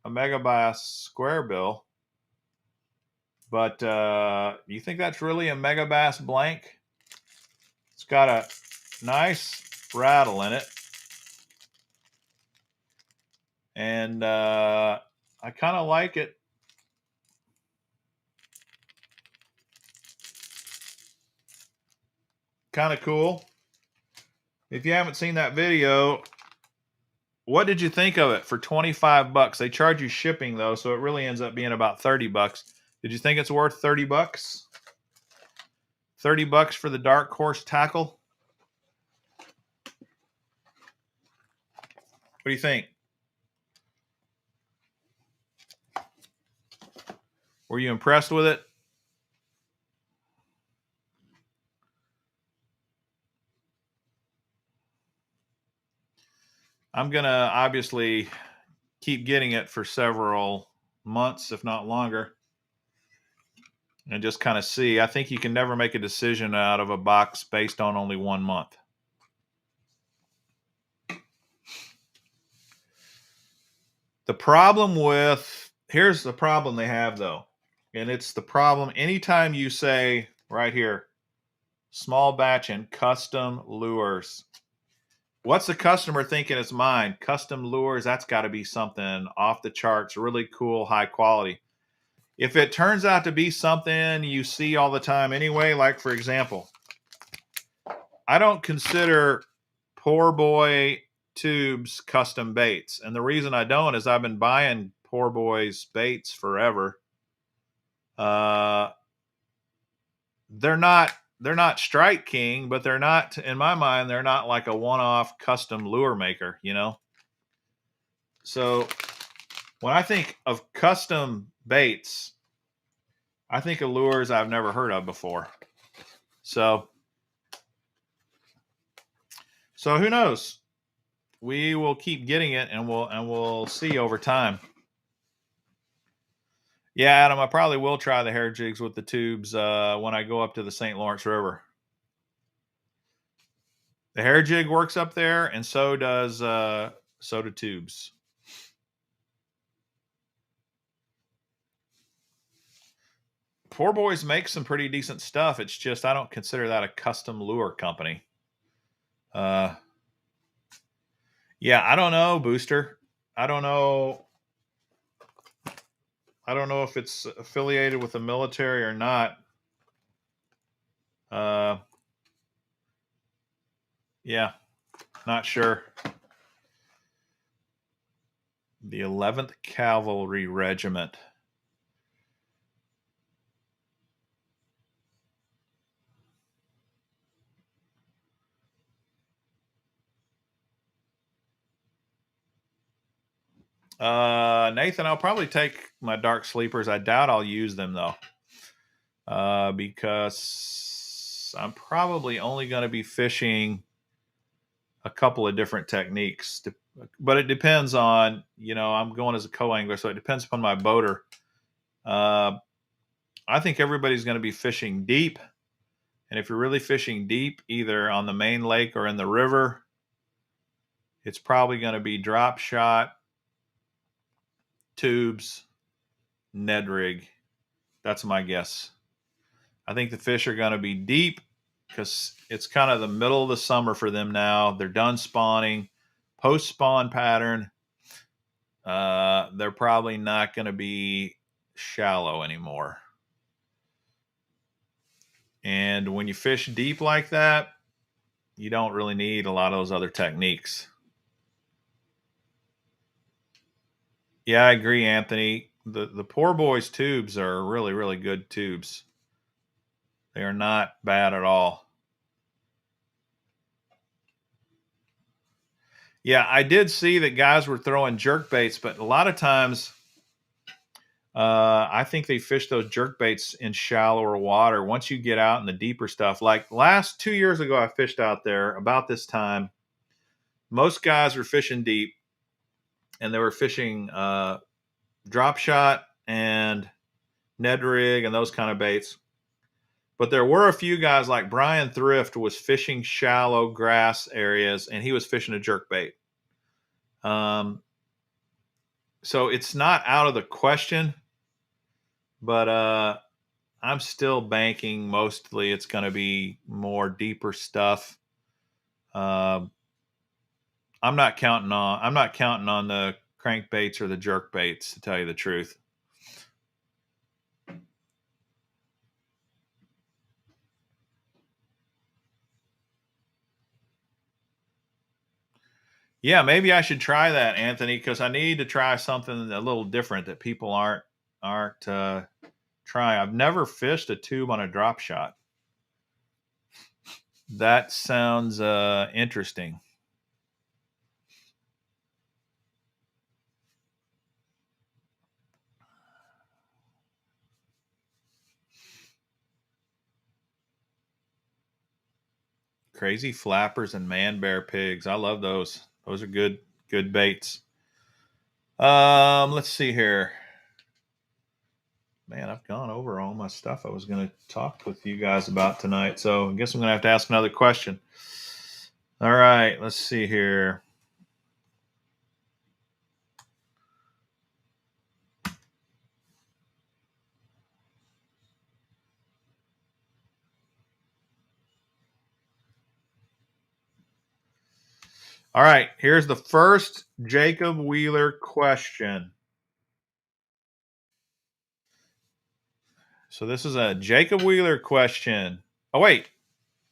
a mega bass square bill. But you think that's really a mega bass blank? It's got a nice rattle in it. And I kind of like it. Kind of cool. If you haven't seen that video, what did you think of it for 25 bucks? They charge you shipping though, so it really ends up being about 30 bucks. Did you think it's worth 30 bucks? 30 bucks for the Dark Horse tackle? What do you think? Were you impressed with it? I'm going to obviously keep getting it for several months, if not longer, and just kind of see. I think you can never make a decision out of a box based on only 1 month. Here's the problem they have though. And it's the problem anytime you say right here, small batch and custom lures. What's the customer thinking is mine? Custom lures, that's got to be something off the charts, really cool, high quality. If it turns out to be something you see all the time anyway, like for example, I don't consider Poor Boy Tubes custom baits. And the reason I don't is I've been buying Poor Boy's baits forever. They're not Strike King, but they're not, in my mind, they're not like a one-off custom lure maker, you know? So when I think of custom baits, I think of lures I've never heard of before. So who knows? We will keep getting it, and we'll see over time. Yeah, Adam, I probably will try the hair jigs with the tubes when I go up to the St. Lawrence River. The hair jig works up there, and so do tubes. Poor Boys make some pretty decent stuff. It's just I don't consider that a custom lure company. Yeah, I don't know, Booster. I don't know if it's affiliated with the military or not. Yeah, not sure. The 11th Cavalry Regiment. Nathan, I'll probably take my dark sleepers. I doubt I'll use them though, because I'm probably only going to be fishing a couple of different techniques. But it depends on, I'm going as a co-angler, so it depends upon my boater. I think everybody's going to be fishing deep, and if you're really fishing deep, either on the main lake or in the river, it's probably going to be drop shot, tubes, Ned rig. That's my guess. I think the fish are going to be deep because it's kind of the middle of the summer for them now. They're done spawning, post-spawn pattern. They're probably not going to be shallow anymore. And when you fish deep like that, you don't really need a lot of those other techniques. Yeah, I agree, Anthony. The Poor Boys tubes are really, really good tubes. They are not bad at all. Yeah, I did see that guys were throwing jerk baits, but a lot of times I think they fish those jerk baits in shallower water. Once you get out in the deeper stuff, like last 2 years ago, I fished out there about this time. Most guys were fishing deep, and they were fishing drop shot and Ned rig and those kind of baits. But there were a few guys like Brian Thrift was fishing shallow grass areas, and he was fishing a jerk bait. So it's not out of the question, but I'm still banking mostly it's going to be more deeper stuff. I'm not counting on the crankbaits or the jerk baits, to tell you the truth. Yeah, maybe I should try that, Anthony, because I need to try something a little different that people aren't trying. I've never fished a tube on a drop shot. That sounds interesting. Crazy flappers and man bear pigs. I love those. Those are good baits. Let's see here. Man, I've gone over all my stuff I was going to talk with you guys about tonight. So I guess I'm going to have to ask another question. All right, let's see here. All right, here's the first Jacob Wheeler question. So this is a Jacob Wheeler question. Oh wait,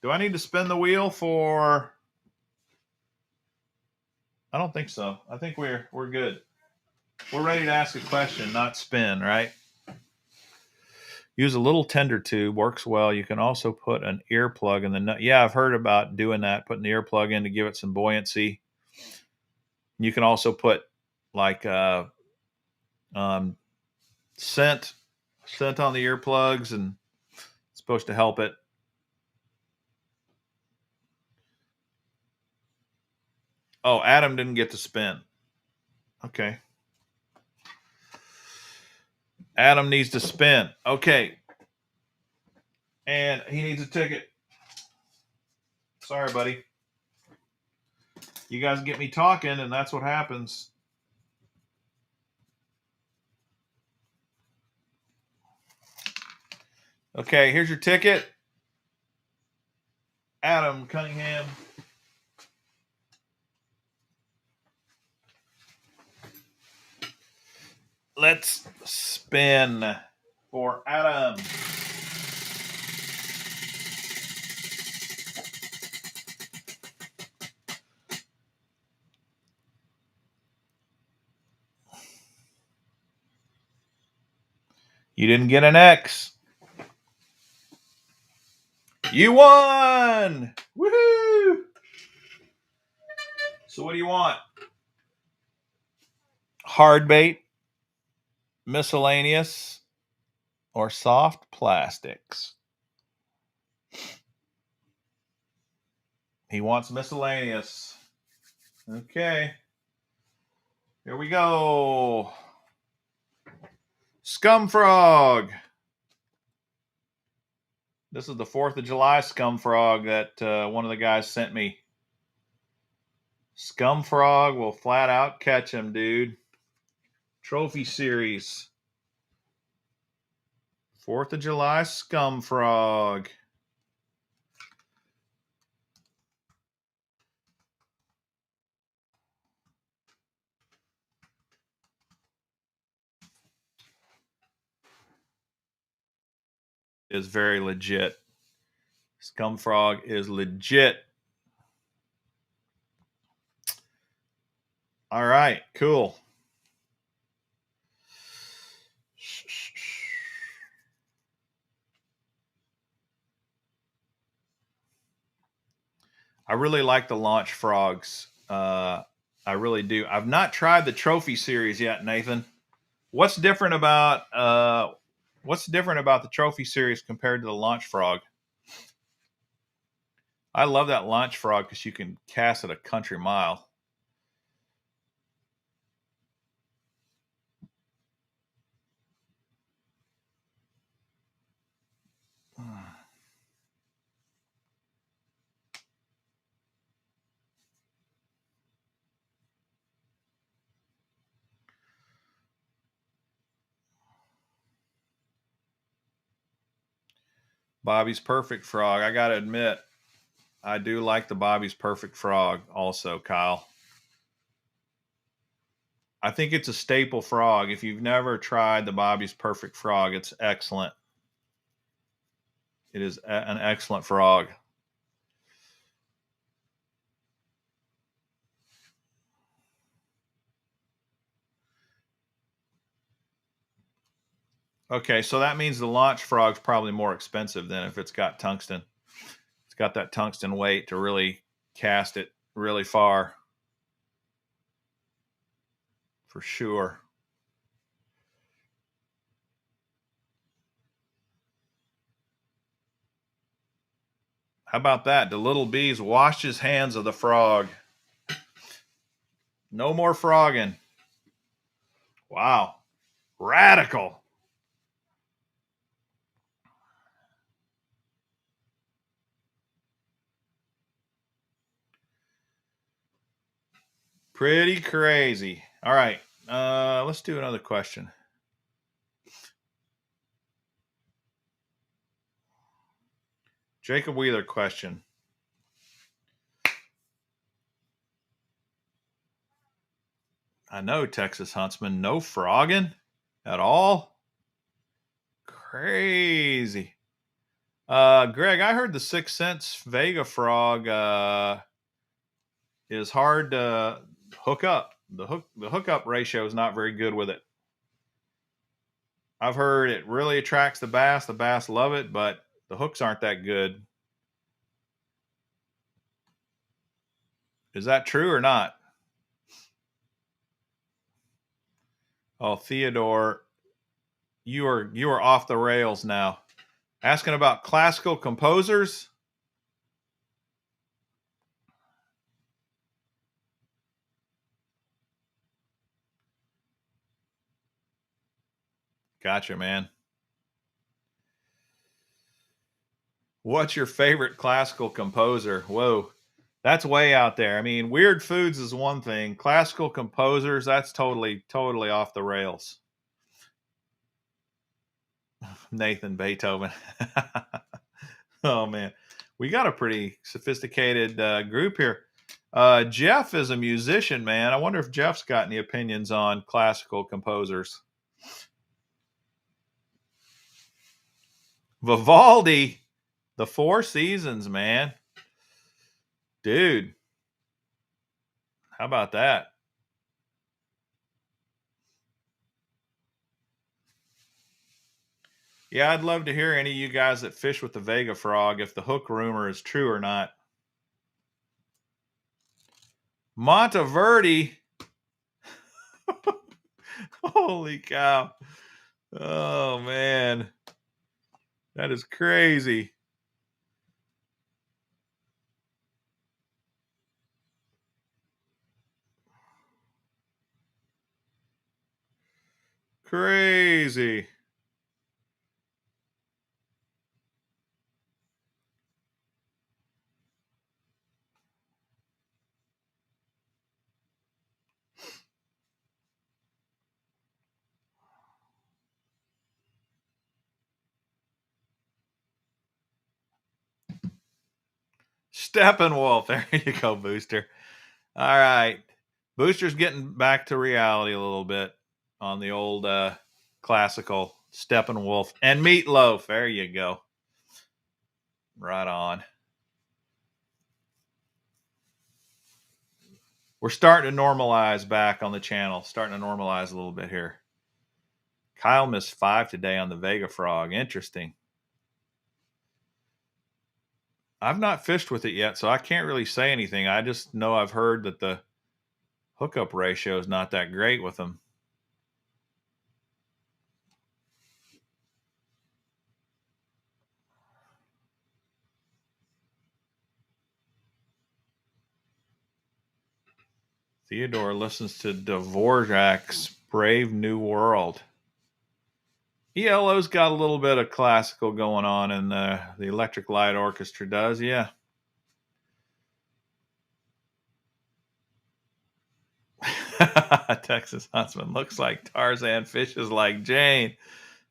do I need to spin the wheel for? I don't think so. I think we're good. We're ready to ask a question, not spin, right? Use a little tender tube, works well. You can also put an earplug in the nut. Yeah, I've heard about doing that, putting the earplug in to give it some buoyancy. You can also put like um, scent on the earplugs, and it's supposed to help it. Oh, Adam didn't get to spin. Okay. Adam needs to spin. Okay. And he needs a ticket. Sorry, buddy. You guys get me talking, and that's what happens. Okay, here's your ticket. Adam Cunningham. Let's spin for Adam. You didn't get an X. You won! Woohoo! So what do you want? Hard bait, miscellaneous, or soft plastics? He wants miscellaneous. Okay. Here we go. Scum frog. This is the 4th of July scum frog that one of the guys sent me. Scum frog will flat out catch him, dude. Trophy series. 4th of July scum frog. is very legit. Scum frog is legit. All right, cool. I really like the launch frogs. I really do. I've not tried the trophy series yet, Nathan. What's different about the trophy series compared to the launch frog? I love that launch frog because you can cast it a country mile. Bobby's Perfect Frog. I got to admit, I do like the Bobby's Perfect Frog also, Kyle. I think it's a staple frog. If you've never tried the Bobby's Perfect Frog, it's excellent. It is an excellent frog. Okay, so that means the launch frog's probably more expensive than if it's got tungsten. It's got that tungsten weight to really cast it really far. For sure. How about that? The little bees washed his hands of the frog. No more frogging. Wow. Radical. Pretty crazy. All right. Let's do another question. Jacob Wheeler question. I know, Texas Huntsman. No frogging at all? Crazy. Greg, I heard the 6 cents Vega frog is hard to hook up. The hookup ratio is not very good with it. I've heard it really attracts the bass. The bass love it, but the hooks aren't that good. Is that true or not? Oh, Theodore, you are off the rails now. Asking about classical composers? Gotcha, man. What's your favorite classical composer? Whoa, that's way out there. I mean, weird foods is one thing. Classical composers, that's totally off the rails. Nathan Beethoven. Oh man, we got a pretty sophisticated group here. Jeff is a musician, man. I wonder if Jeff's got any opinions on classical composers. Vivaldi, the Four Seasons, man. Dude, how about that? Yeah, I'd love to hear any of you guys that fish with the Vega frog if the hook rumor is true or not. Monteverde. Holy cow. Oh, man. That is crazy. Crazy. Steppenwolf. There you go, Booster. All right. Booster's getting back to reality a little bit on the old classical Steppenwolf and Meatloaf. There you go. Right on. We're starting to normalize back on the channel. Starting to normalize a little bit here. Kyle missed 5 today on the Vega frog. Interesting. I've not fished with it yet, so I can't really say anything. I just know I've heard that the hookup ratio is not that great with them. Theodore listens to Dvorak's Brave New World. ELO's got a little bit of classical going on, and the Electric Light Orchestra does, yeah. Texas Huntsman looks like Tarzan, fishes like Jane.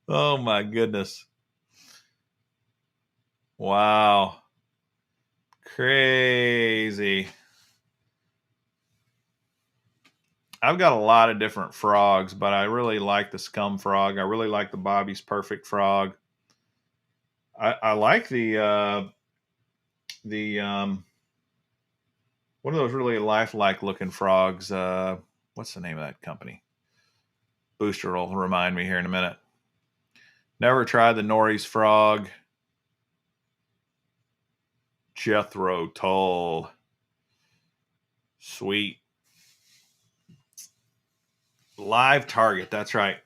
Oh my goodness. Wow. Crazy. I've got a lot of different frogs, but I really like the scum frog. I really like the Bobby's Perfect frog. I like the one of those really lifelike looking frogs. What's the name of that company? Booster will remind me here in a minute. Never tried the Norris frog. Jethro Tull. Sweet. Live Target. That's right.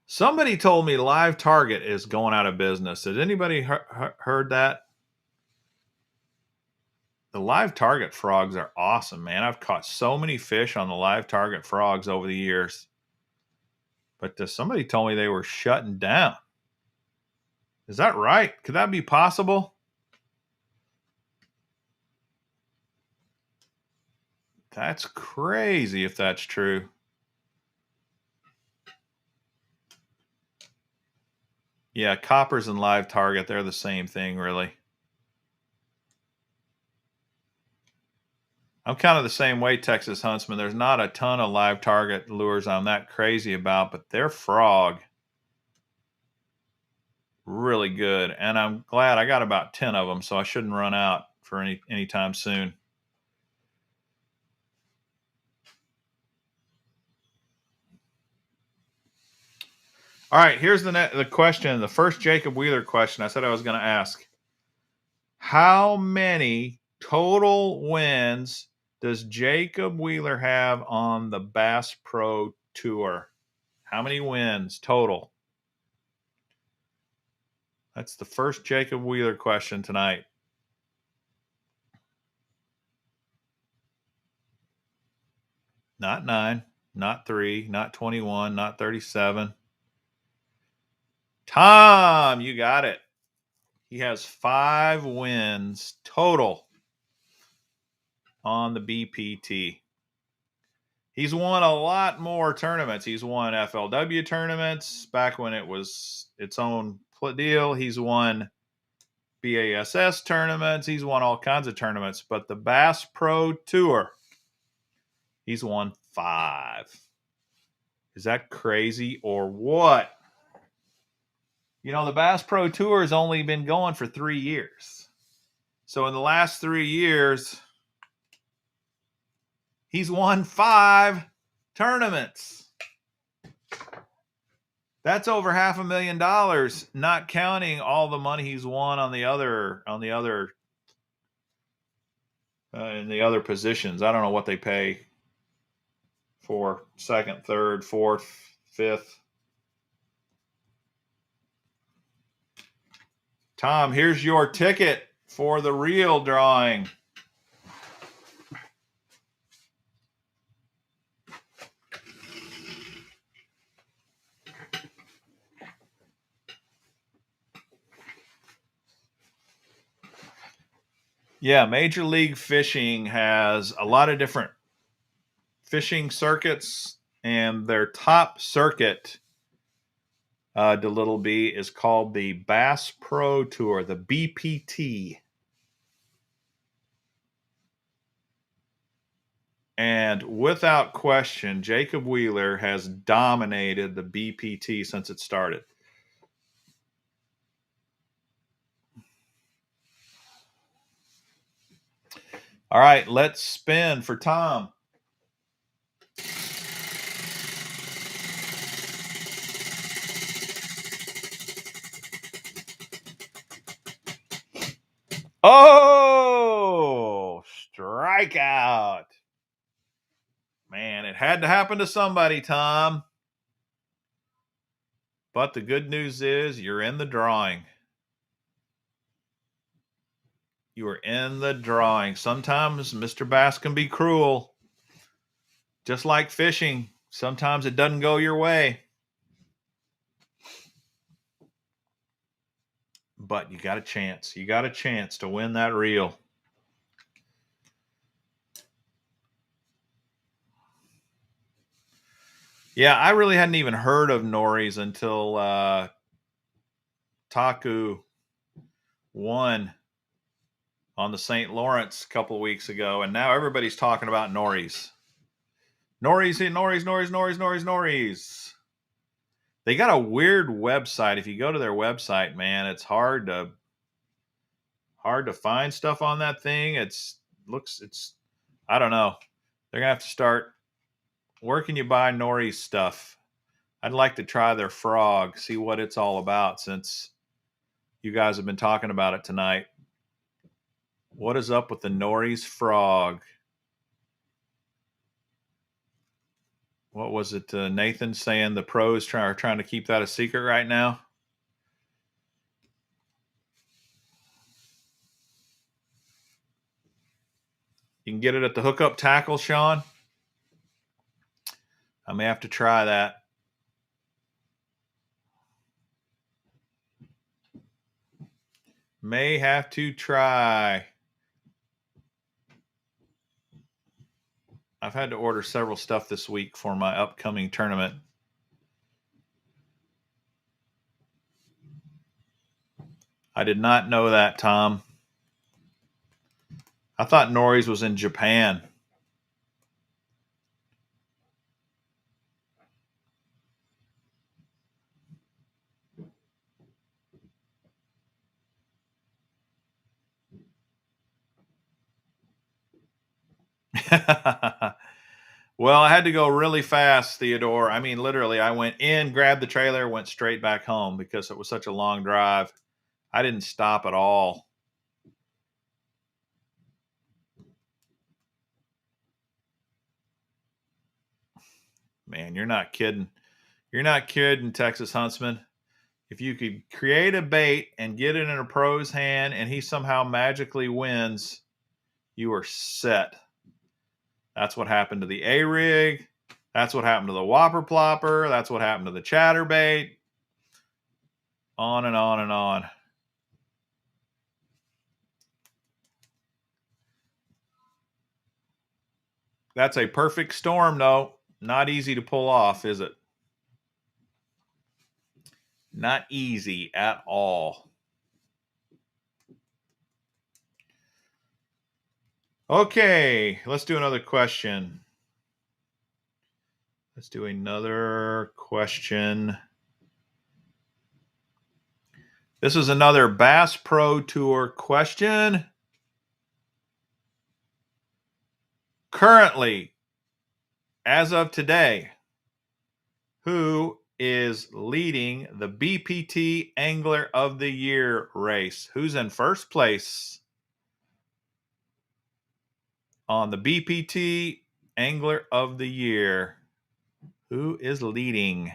Somebody told me Live Target is going out of business. Has anybody heard that? The Live Target frogs are awesome, man. I've caught so many fish on the Live Target frogs over the years. But somebody told me they were shutting down. Is that right? Could that be possible? That's crazy if that's true. Yeah, coppers and Live Target, they're the same thing, really. I'm kind of the same way, Texas Huntsman. There's not a ton of Live Target lures I'm that crazy about, but their frog, really good. And I'm glad I got about 10 of them, so I shouldn't run out for any time soon. All right, here's the question, the first Jacob Wheeler question I said I was going to ask. How many total wins does Jacob Wheeler have on the Bass Pro Tour? How many wins total? That's the first Jacob Wheeler question tonight. Not 9, not 3, not 21, not 37. Tom, you got it. He has 5 wins total on the BPT. He's won a lot more tournaments. He's won FLW tournaments back when it was its own deal. He's won BASS tournaments. He's won all kinds of tournaments. But the Bass Pro Tour, he's won 5. Is that crazy or what? You know, the Bass Pro Tour has only been going for 3 years. So in the last 3 years, he's won 5 tournaments. That's over $500,000, not counting all the money he's won in the other positions. I don't know what they pay for second, third, fourth, fifth. Tom, here's your ticket for the real drawing. Yeah, Major League Fishing has a lot of different fishing circuits, and their top circuit, to Little B, is called the Bass Pro Tour, the BPT. And without question, Jacob Wheeler has dominated the BPT since it started. All right, let's spin for Tom. Oh, strikeout. Man, it had to happen to somebody, Tom. But the good news is you're in the drawing. You are in the drawing. Sometimes Mr. Bass can be cruel. Just like fishing. Sometimes it doesn't go your way. But you got a chance. You got a chance to win that reel. Yeah, I really hadn't even heard of nori's until Taku won on the St. Lawrence a couple of weeks ago, and now everybody's talking about nori's. Nori's. They got a weird website. If you go to their website, man, it's hard to find stuff on that thing. It's I don't know. They're gonna have to start. Where can you buy nori's stuff? I'd like to try their frog, see what it's all about, since you guys have been talking about it tonight. What is up with the nori's frog? What was it? Nathan saying the pros are trying to keep that a secret right now. You can get it at the hookup tackle, Sean. I may have to try that. May have to try. I've had to order several stuff this week for my upcoming tournament. I did not know that, Tom. I thought nori's was in Japan. Well, I had to go really fast, Theodore. I mean, literally, I went in, grabbed the trailer, went straight back home because it was such a long drive. I didn't stop at all. Man, you're not kidding. You're not kidding, Texas Huntsman. If you could create a bait and get it in a pro's hand and he somehow magically wins, you are set. That's what happened to the A-rig. That's what happened to the whopper plopper. That's what happened to the chatterbait. On and on and on. That's a perfect storm, though. Not easy to pull off, is it? Not easy at all. Okay, let's do another question. Let's do another question. This is another Bass Pro Tour question. Currently, as of today, who is leading the BPT Angler of the Year race? Who's in first place on the BPT Angler of the Year? Who is leading?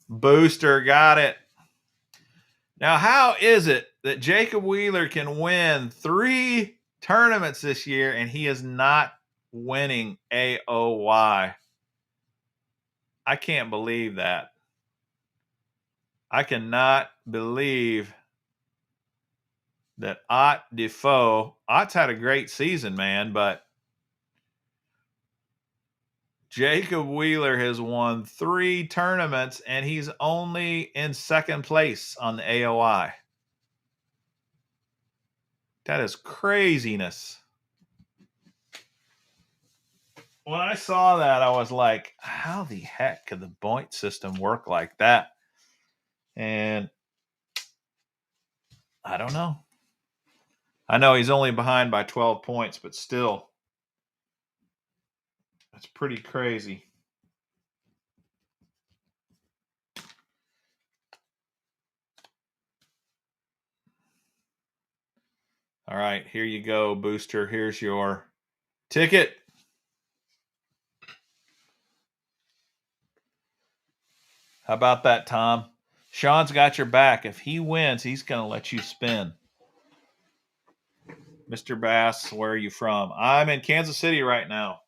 Booster, got it. Now, how is it that Jacob Wheeler can win 3 tournaments this year and he is not winning AOY? I can't believe that. I cannot believe that Ott Defoe. Ott's had a great season, man, but Jacob Wheeler has won 3 tournaments and he's only in second place on the AOI. That is craziness. When I saw that, I was like, how the heck could the point system work like that? And I don't know. I know he's only behind by 12 points, but still, that's pretty crazy. All right, here you go, Booster. Here's your ticket. How about that, Tom? Sean's got your back. If he wins, he's going to let you spin. Mr. Bass, where are you from? I'm in Kansas City right now.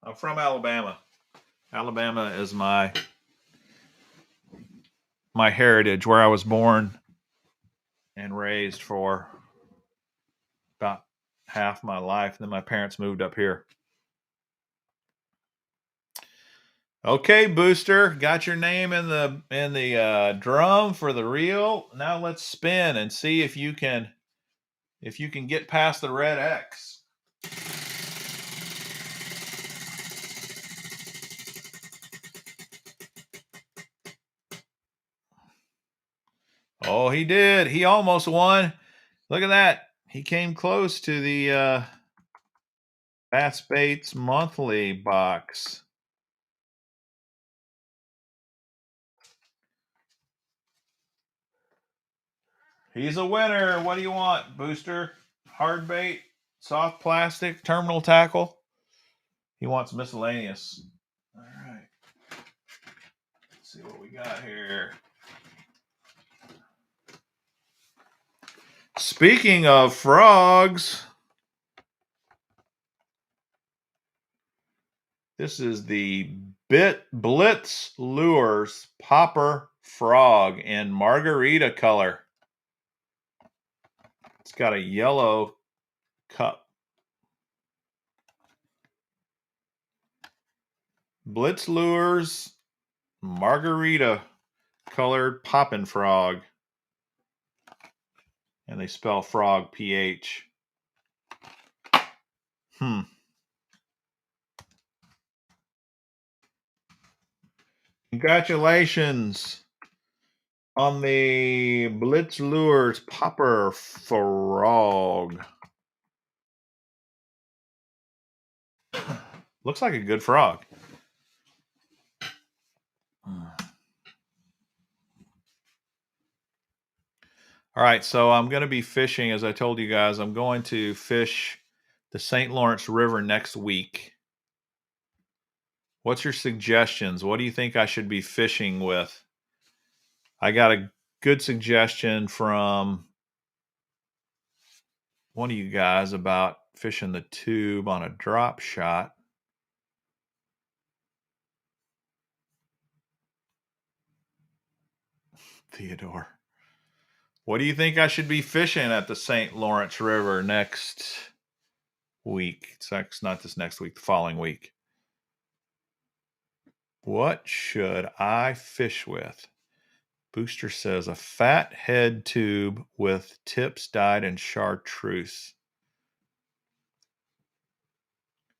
I'm from Alabama. Alabama is my heritage, where I was born and raised for about half my life. And then my parents moved up here. Okay, Booster, got your name in the drum for the reel. Now let's spin and see if you can get past the red X. Oh, he did. He almost won. Look at that. He came close to the Bass Baits monthly box. He's a winner. What do you want, Booster? Hard bait, soft plastic, terminal tackle? He wants miscellaneous. All right. Let's see what we got here. Speaking of frogs, this is the Blitz Lures Popper Frog in margarita color. It's got a yellow cup. Blitz Lures margarita colored poppin' frog. And they spell frog PH. Congratulations on the Blitz Lures Popper Frog. Looks like a good frog. All right, so I'm going to be fishing, as I told you guys. I'm going to fish the St. Lawrence River next week. What's your suggestions? What do you think I should be fishing with? I got a good suggestion from one of you guys about fishing the tube on a drop shot. Theodore. What do you think I should be fishing at the St. Lawrence River next week? It's not this next week, the following week. What should I fish with? Booster says a fat head tube with tips dyed in chartreuse.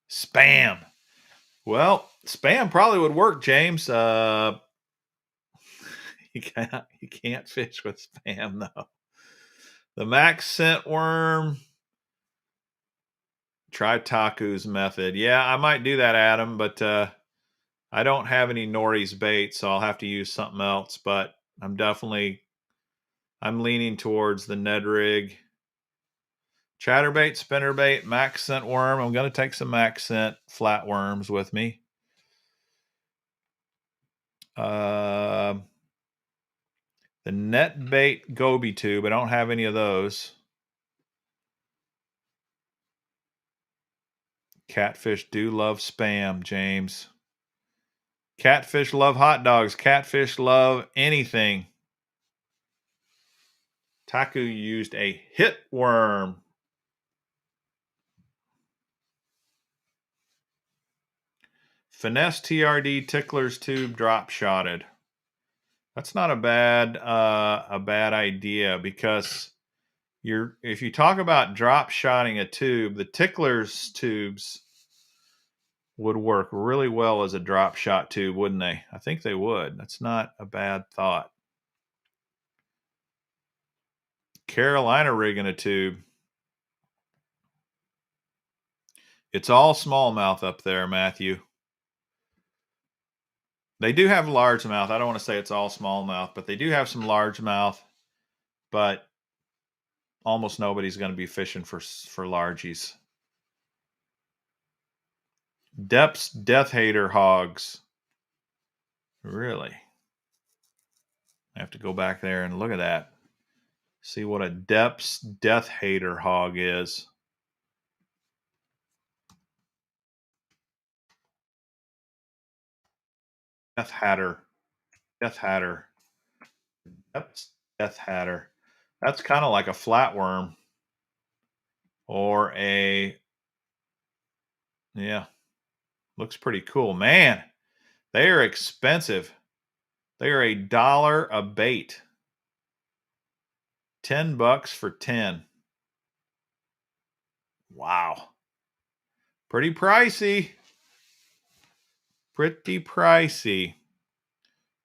Spam. Well, spam probably would work, James. You can't fish with spam, though. The Max Scent Worm. Try Taku's method. Yeah, I might do that, Adam, but I don't have any Nori's bait, so I'll have to use something else. But I'm leaning towards the Ned Rig. Chatterbait, spinnerbait, Max Scent Worm. I'm going to take some Max Scent flatworms with me. The Net Bait Goby Tube. I don't have any of those. Catfish do love spam, James. Catfish love hot dogs. Catfish love anything. Taku used a hit worm. Finesse TRD Tickler's Tube drop shotted. That's not a bad idea, because if you talk about drop shotting a tube, the Tickler's tubes would work really well as a drop shot tube, wouldn't they? I think they would. That's not a bad thought. Carolina rig in a tube. It's all smallmouth up there, Matthew. They do have largemouth. I don't want to say it's all smallmouth, but they do have some largemouth. But almost nobody's going to be fishing for largies. Depth's Death Hater hogs. Really? I have to go back there and look at that. See what a Depth's Death Hater hog is. Death Hatter. Death Hatter. Depth's Death Hatter. That's kind of like a flatworm. Or a... Yeah. Looks pretty cool. Man, they are expensive. They are $1 a bait. $10 for 10. Wow. Pretty pricey. Pretty pricey.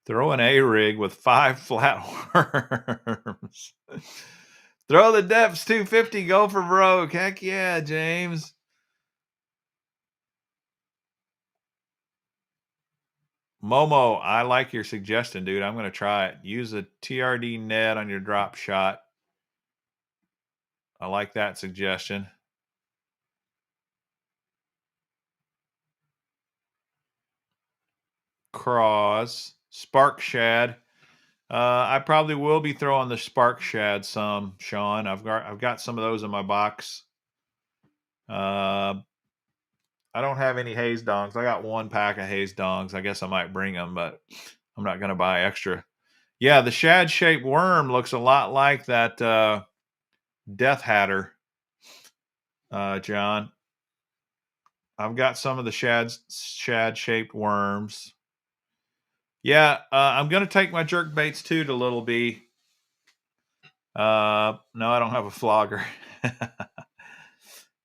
Throw an A-rig with 5 flatworms. Throw the depths 250, go for broke. Heck yeah, James. Momo, I like your suggestion, dude. I'm going to try it. Use a TRD net on your drop shot. I like that suggestion. Craws, spark shad. I probably will be throwing the spark shad some, Sean. I've got some of those in my box. I don't have any haze dongs. I got 1 pack of haze dongs. I guess I might bring them, but I'm not going to buy extra. Yeah, the shad-shaped worm looks a lot like that Death Hatter, John. I've got some of the shad-shaped worms. Yeah, I'm going to take my jerk baits too to Little B. No, I don't have a flogger.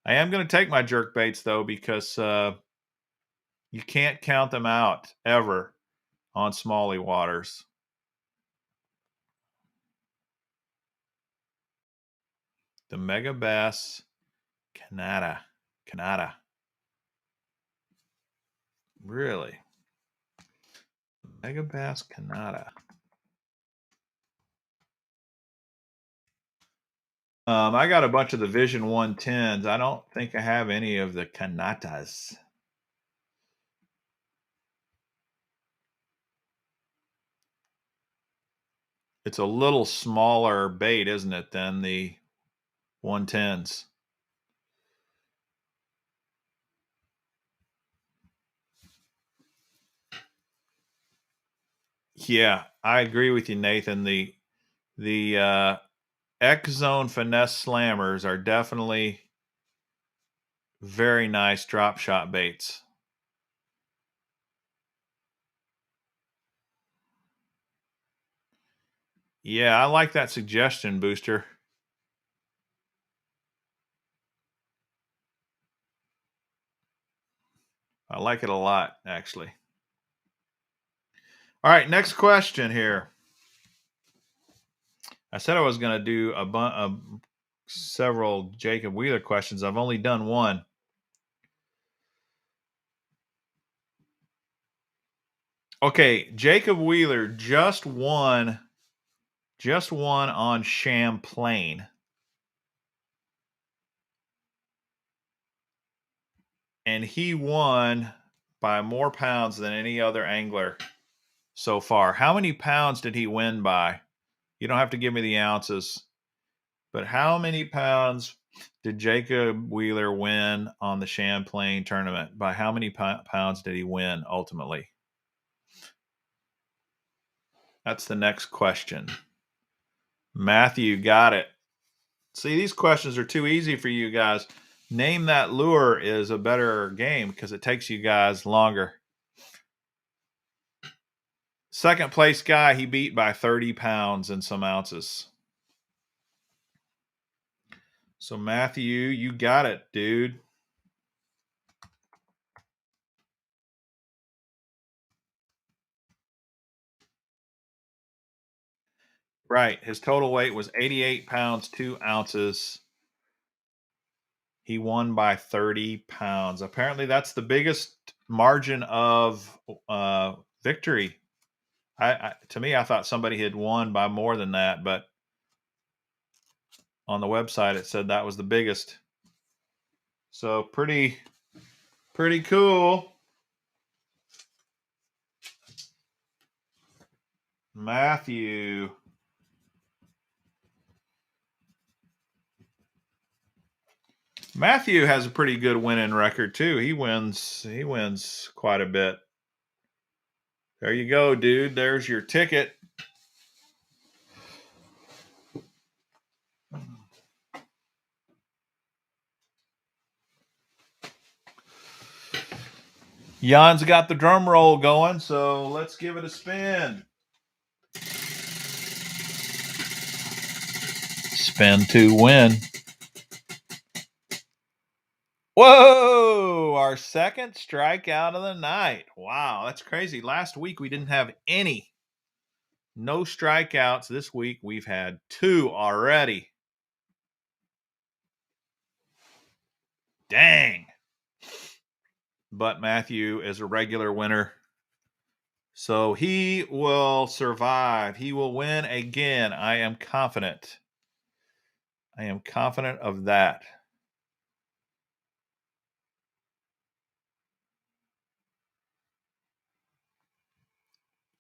I am going to take my jerk baits though, because you can't count them out ever on Smallie waters. The Mega Bass Canada. Really? Mega Bass Canada. I got a bunch of the Vision 110s. I don't think I have any of the Kanatas. It's a little smaller bait, isn't it, than the 110s? Yeah, I agree with you, Nathan. The X Zone Finesse Slammers are definitely very nice drop shot baits. Yeah, I like that suggestion, Booster. I like it a lot, actually. All right, next question here. I said I was going to do several Jacob Wheeler questions. I've only done one. Okay, Jacob Wheeler just won on Champlain. And he won by more pounds than any other angler so far. How many pounds did he win by? You don't have to give me the ounces, but how many pounds did Jacob Wheeler win on the Champlain tournament? By how many pounds did he win ultimately? That's the next question. Matthew got it. See, these questions are too easy for you guys. Name that lure is a better game because it takes you guys longer. Second place guy, he beat by 30 pounds and some ounces. So, Matthew, you got it, dude. Right. His total weight was 88 pounds, 2 ounces. He won by 30 pounds. Apparently, that's the biggest margin of victory. To me, I thought somebody had won by more than that, but on the website it said that was the biggest. So pretty cool. Matthew. Matthew has a pretty good winning record too. He wins quite a bit. There you go, dude. There's your ticket. Jan's got the drum roll going, so let's give it a spin. Spin to win. Whoa! Our second strikeout of the night. Wow, that's crazy. Last week we didn't have any. No strikeouts. This week we've had 2 already. Dang. But Matthew is a regular winner. So he will survive. He will win again. I am confident. I am confident of that.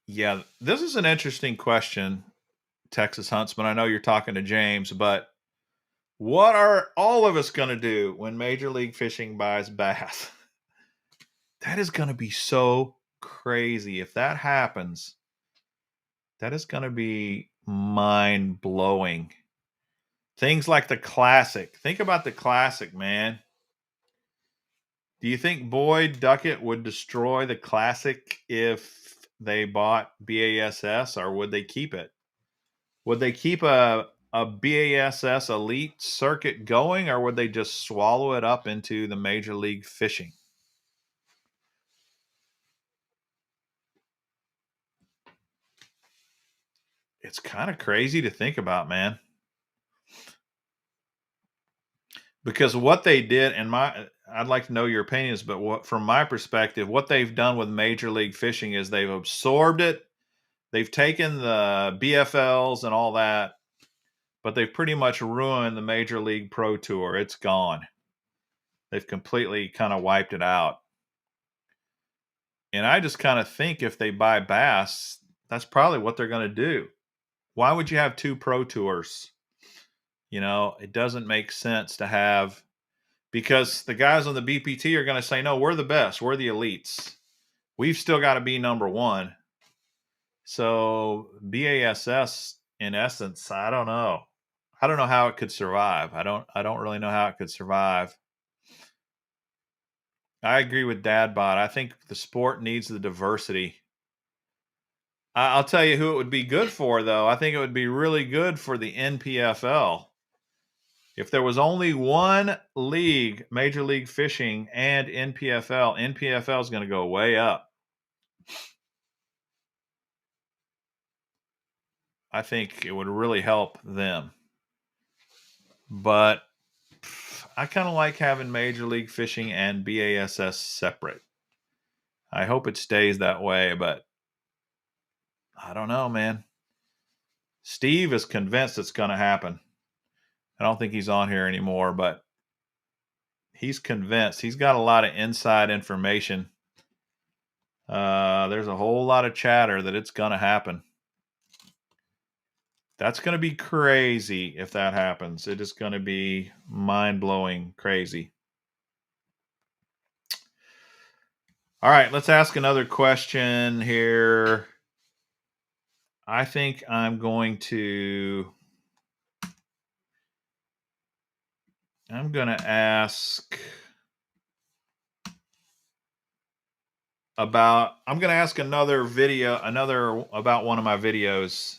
Yeah, this is an interesting question, Texas Huntsman. I know you're talking to James, but what are all of us going to do when Major League Fishing buys bass? That is going to be so crazy. If that happens, that is going to be mind blowing. Things like the Classic. Think about the Classic, man. Do you think Boyd Duckett would destroy the Classic if they bought BASS, or would they keep it? Would they keep a BASS elite circuit going, or would they just swallow it up into the Major League Fishing? It's kind of crazy to think about, man. Because what they did, I'd like to know your opinions, but from my perspective, what they've done with Major League Fishing is they've absorbed it. They've taken the BFLs and all that, but they've pretty much ruined the Major League Pro Tour. It's gone. They've completely kind of wiped it out. And I just kind of think if they buy Bass, that's probably what they're going to do. Why would you have 2 Pro Tours? You know, it doesn't make sense to have, because the guys on the BPT are going to say, no, we're the best. We're the elites. We've still got to be number 1. So BASS, in essence, I don't know. I don't know how it could survive. I don't really know how it could survive. I agree with Dadbot. I think the sport needs the diversity. I'll tell you who it would be good for, though. I think it would be really good for the NPFL. If there was only one league, Major League Fishing and NPFL, NPFL is going to go way up. I think it would really help them. But I kind of like having Major League Fishing and BASS separate. I hope it stays that way, but I don't know, man. Steve is convinced it's going to happen. I don't think he's on here anymore, but he's convinced. He's got a lot of inside information. There's a whole lot of chatter that it's going to happen. That's going to be crazy if that happens. It is going to be mind-blowing crazy. All right, let's ask another question here. I think I'm going to ask another video, about one of my videos.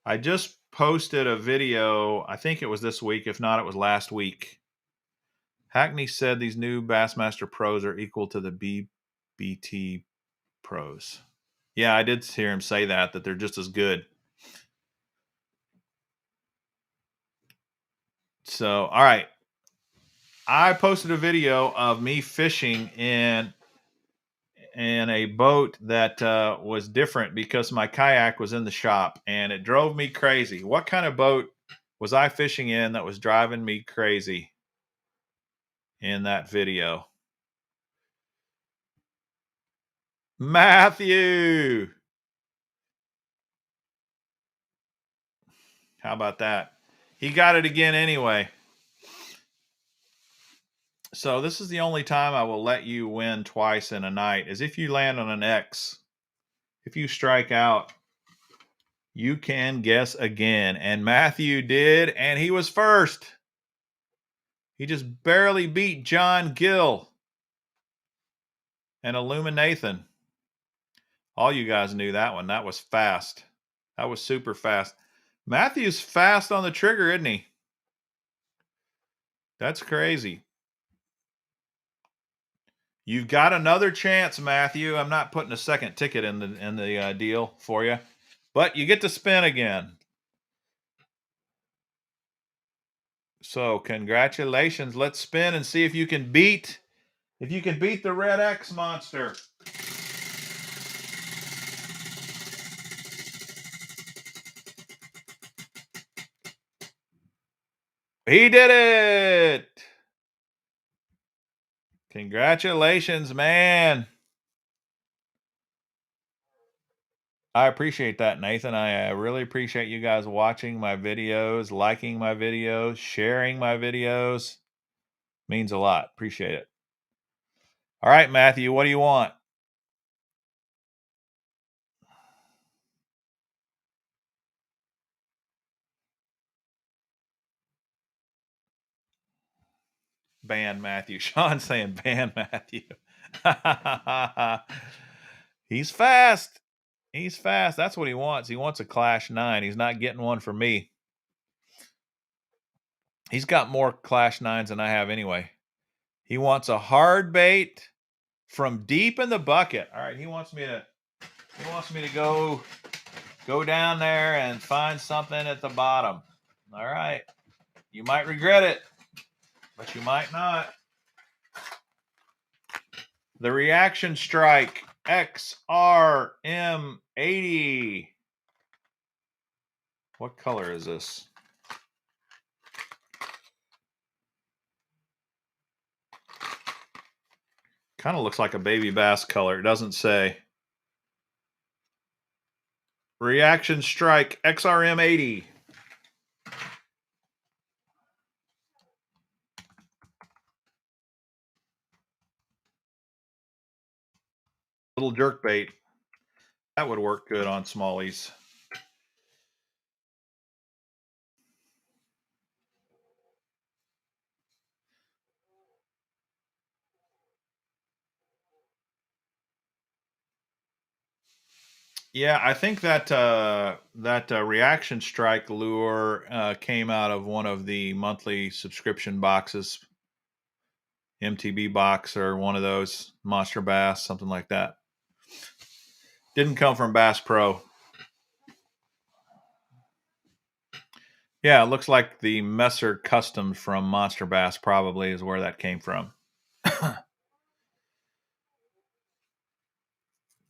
I just posted a video, I think it was this week, if not, it was last week. Hackney said these new Bassmaster Pros are equal to the BBT Pros. Yeah, I did hear him say that they're just as good. So, all right. I posted a video of me fishing in a boat that was different because my kayak was in the shop and it drove me crazy. What kind of boat was I fishing in that was driving me crazy in that video? Matthew. How about that? He got it again anyway. So this is the only time I will let you win twice in a night, is if you land on an X. If you strike out, you can guess again. And Matthew did, and he was first. He just barely beat John Gill and Illuminathan. All you guys knew that one. That was fast. That was super fast. Matthew's fast on the trigger, isn't he? That's crazy. You've got another chance, Matthew. I'm not putting a second ticket in the deal for you, but you get to spin again. So congratulations. Let's spin and see if you can beat the red X monster. He did it. Congratulations, man. I appreciate that, Nathan. I really appreciate you guys watching my videos, liking my videos, sharing my videos. Means a lot. Appreciate it. All right, Matthew, what do you want? Ban Matthew. Sean's saying ban Matthew. He's fast. He's fast. That's what he wants. He wants a Clash 9. He's not getting one for me. He's got more Clash 9s than I have anyway. He wants a hard bait from deep in the bucket. All right, he wants me to go down there and find something at the bottom. All right. You might regret it, but you might not. The Reaction Strike XRM80. What color is this? Kind of looks like a baby bass color. It doesn't say. Reaction Strike XRM80. Little jerk bait. That would work good on Smallies. Yeah, I think that Reaction Strike lure came out of one of the monthly subscription boxes, MTB box or one of those, Monster Bass, something like that. Didn't come from Bass Pro. Yeah, it looks like the Messer Customs from Monster Bass probably is where that came from.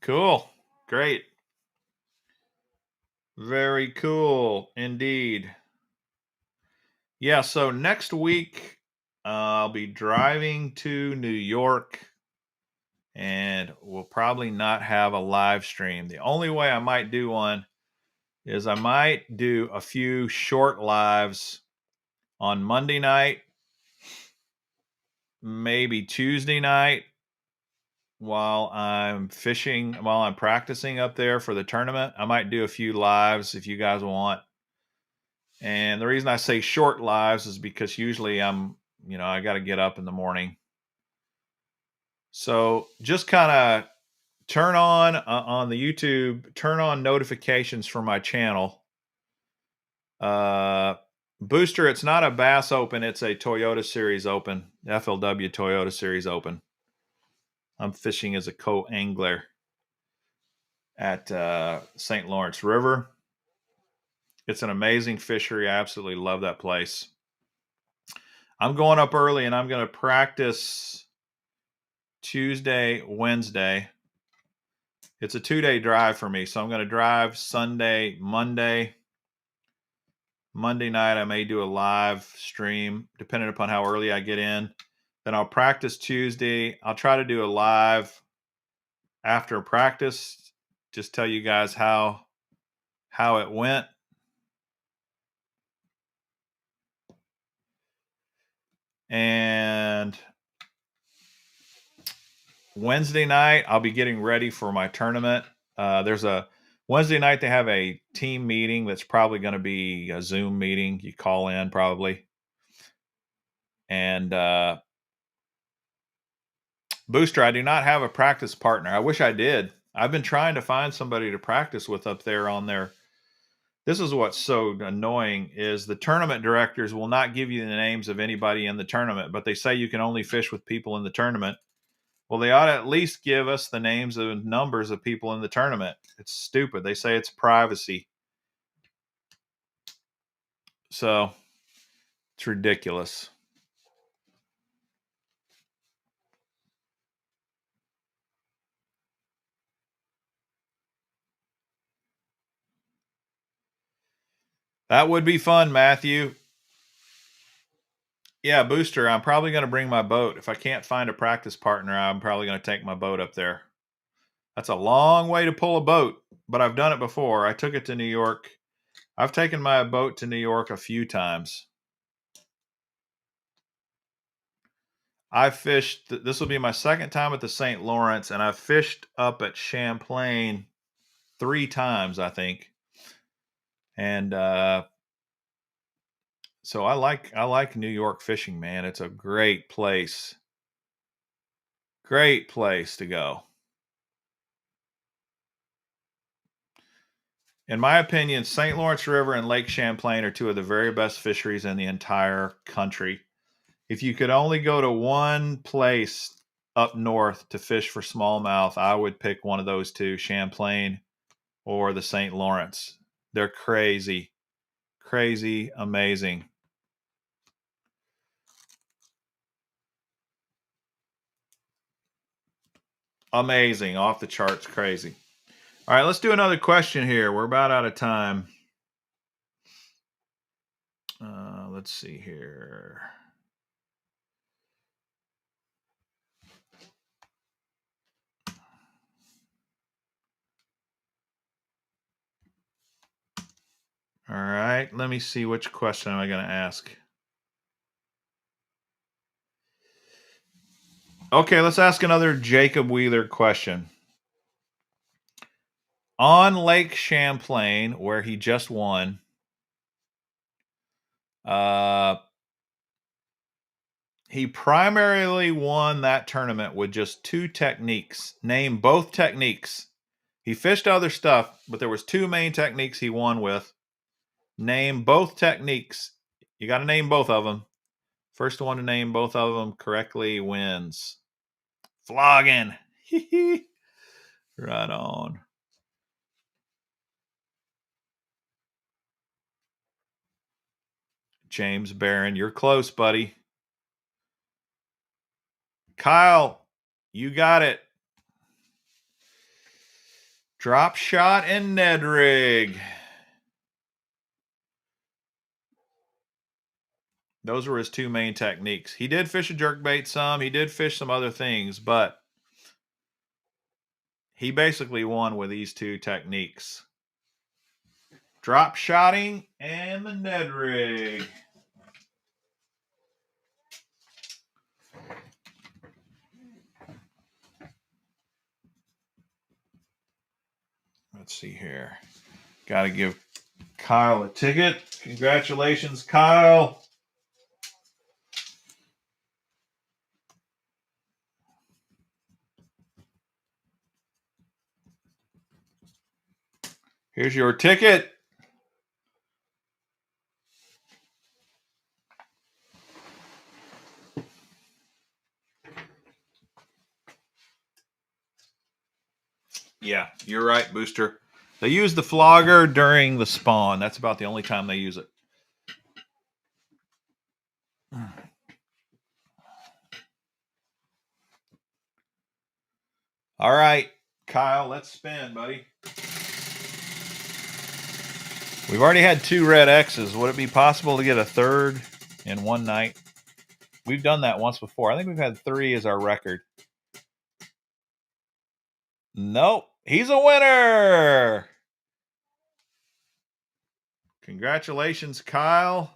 Cool. Great. Very cool indeed. Yeah, so next week I'll be driving to New York and we'll probably not have a live stream. The only way I might do one is I might do a few short lives on Monday night, maybe Tuesday night while I'm fishing, while I'm practicing up there for the tournament. I might do a few lives if you guys want. And the reason I say short lives is because usually I got to get up in the morning. So just kind of turn on the YouTube, turn on notifications for my channel. Booster, it's not a Bass Open, it's a Toyota Series Open, FLW Toyota Series Open. I'm fishing as a co-angler at St. Lawrence River. It's an amazing fishery. I absolutely love that place. I'm going up early and I'm going to practice Tuesday, Wednesday. It's a 2-day drive for me. So I'm going to drive Sunday, Monday. Monday night, I may do a live stream, depending upon how early I get in. Then I'll practice Tuesday. I'll try to do a live after practice. Just tell you guys how it went. And Wednesday night, I'll be getting ready for my tournament. There's a Wednesday night, they have a team meeting that's probably going to be a Zoom meeting. You call in probably. And Booster, I do not have a practice partner. I wish I did. I've been trying to find somebody to practice with up there on their. This is what's so annoying is the tournament directors will not give you the names of anybody in the tournament, but they say you can only fish with people in the tournament. Well, they ought to at least give us the names and numbers of people in the tournament. It's stupid. They say it's privacy. So it's ridiculous. That would be fun, Matthew. Yeah, Booster, I'm probably going to bring my boat. If I can't find a practice partner, I'm probably going to take my boat up there. That's a long way to pull a boat, but I've done it before. I took it to New York. I've taken my boat to New York a few times. I fished, this will be my second time at the St. Lawrence, and I've fished up at Champlain 3 times, I think. And so I like New York fishing, man. It's a great place. Great place to go. In my opinion, St. Lawrence River and Lake Champlain are 2 of the very best fisheries in the entire country. If you could only go to one place up north to fish for smallmouth, I would pick one of those 2, Champlain or the St. Lawrence. They're crazy, crazy, amazing. Amazing, off the charts, crazy. All right, let's do another question here. We're about out of time. Let's see here. All right, let me see which question am I going to ask. Okay, let's ask another Jacob Wheeler question. On Lake Champlain, where he just won, he primarily won that tournament with just 2 techniques. Name both techniques. He fished other stuff, but there was 2 main techniques he won with. Name both techniques. You got to name both of them. First one to name both of them correctly wins. Flogging. Right on. James Barron, you're close, buddy. Kyle, you got it. Drop shot and Ned rig. Those were his 2 main techniques. He did fish a jerkbait some. He did fish some other things, but he basically won with these 2 techniques. Drop shotting and the Ned rig. Let's see here. Got to give Kyle a ticket. Congratulations, Kyle. Here's your ticket. Yeah, you're right, Booster. They use the flogger during the spawn. That's about the only time they use it. All right, Kyle, let's spin, buddy. We've already had 2 red X's. Would it be possible to get a third in one night? We've done that once before. I think we've had 3 as our record. Nope. He's a winner. Congratulations, Kyle.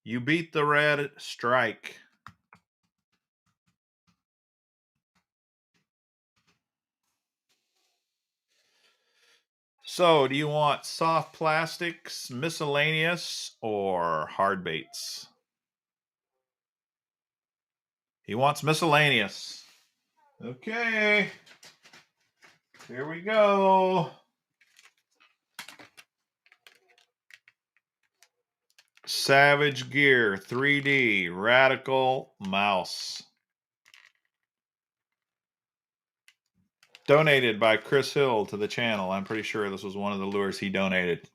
You beat the red strike. So, do you want soft plastics, miscellaneous, or hard baits? He wants miscellaneous. Okay. Here we go. Savage Gear 3D Radical Mouse. Donated by Chris Hill to the channel. I'm pretty sure this was one of the lures he donated.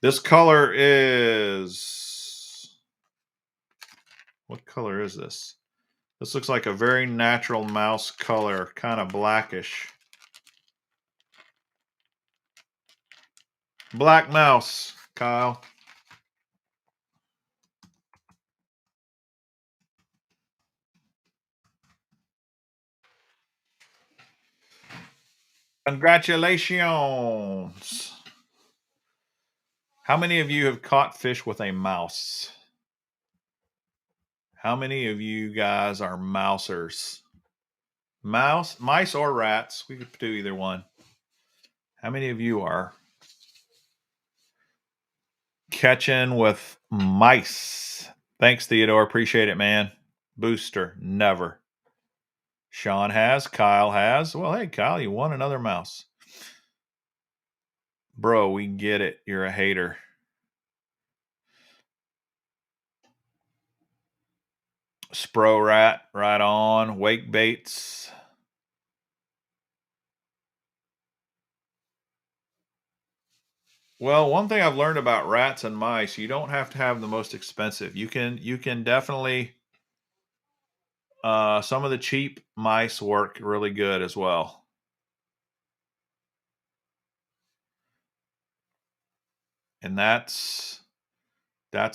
This color is... What color is this? This looks like a very natural mouse color, kind of blackish. Black mouse, Kyle. Congratulations. How many of you have caught fish with a mouse? How many of you guys are mousers? Mice or rats? We could do either one. How many of you are catching with mice? Thanks, Theodore. Appreciate it, man. Booster, never. Sean has. Kyle has. Well, hey, Kyle, you won another mouse. Bro, we get it. You're a hater. Spro rat, right on. Wake baits. Well, one thing I've learned about rats and mice, you don't have to have the most expensive. You can definitely some of the cheap mice work really good as well. And that's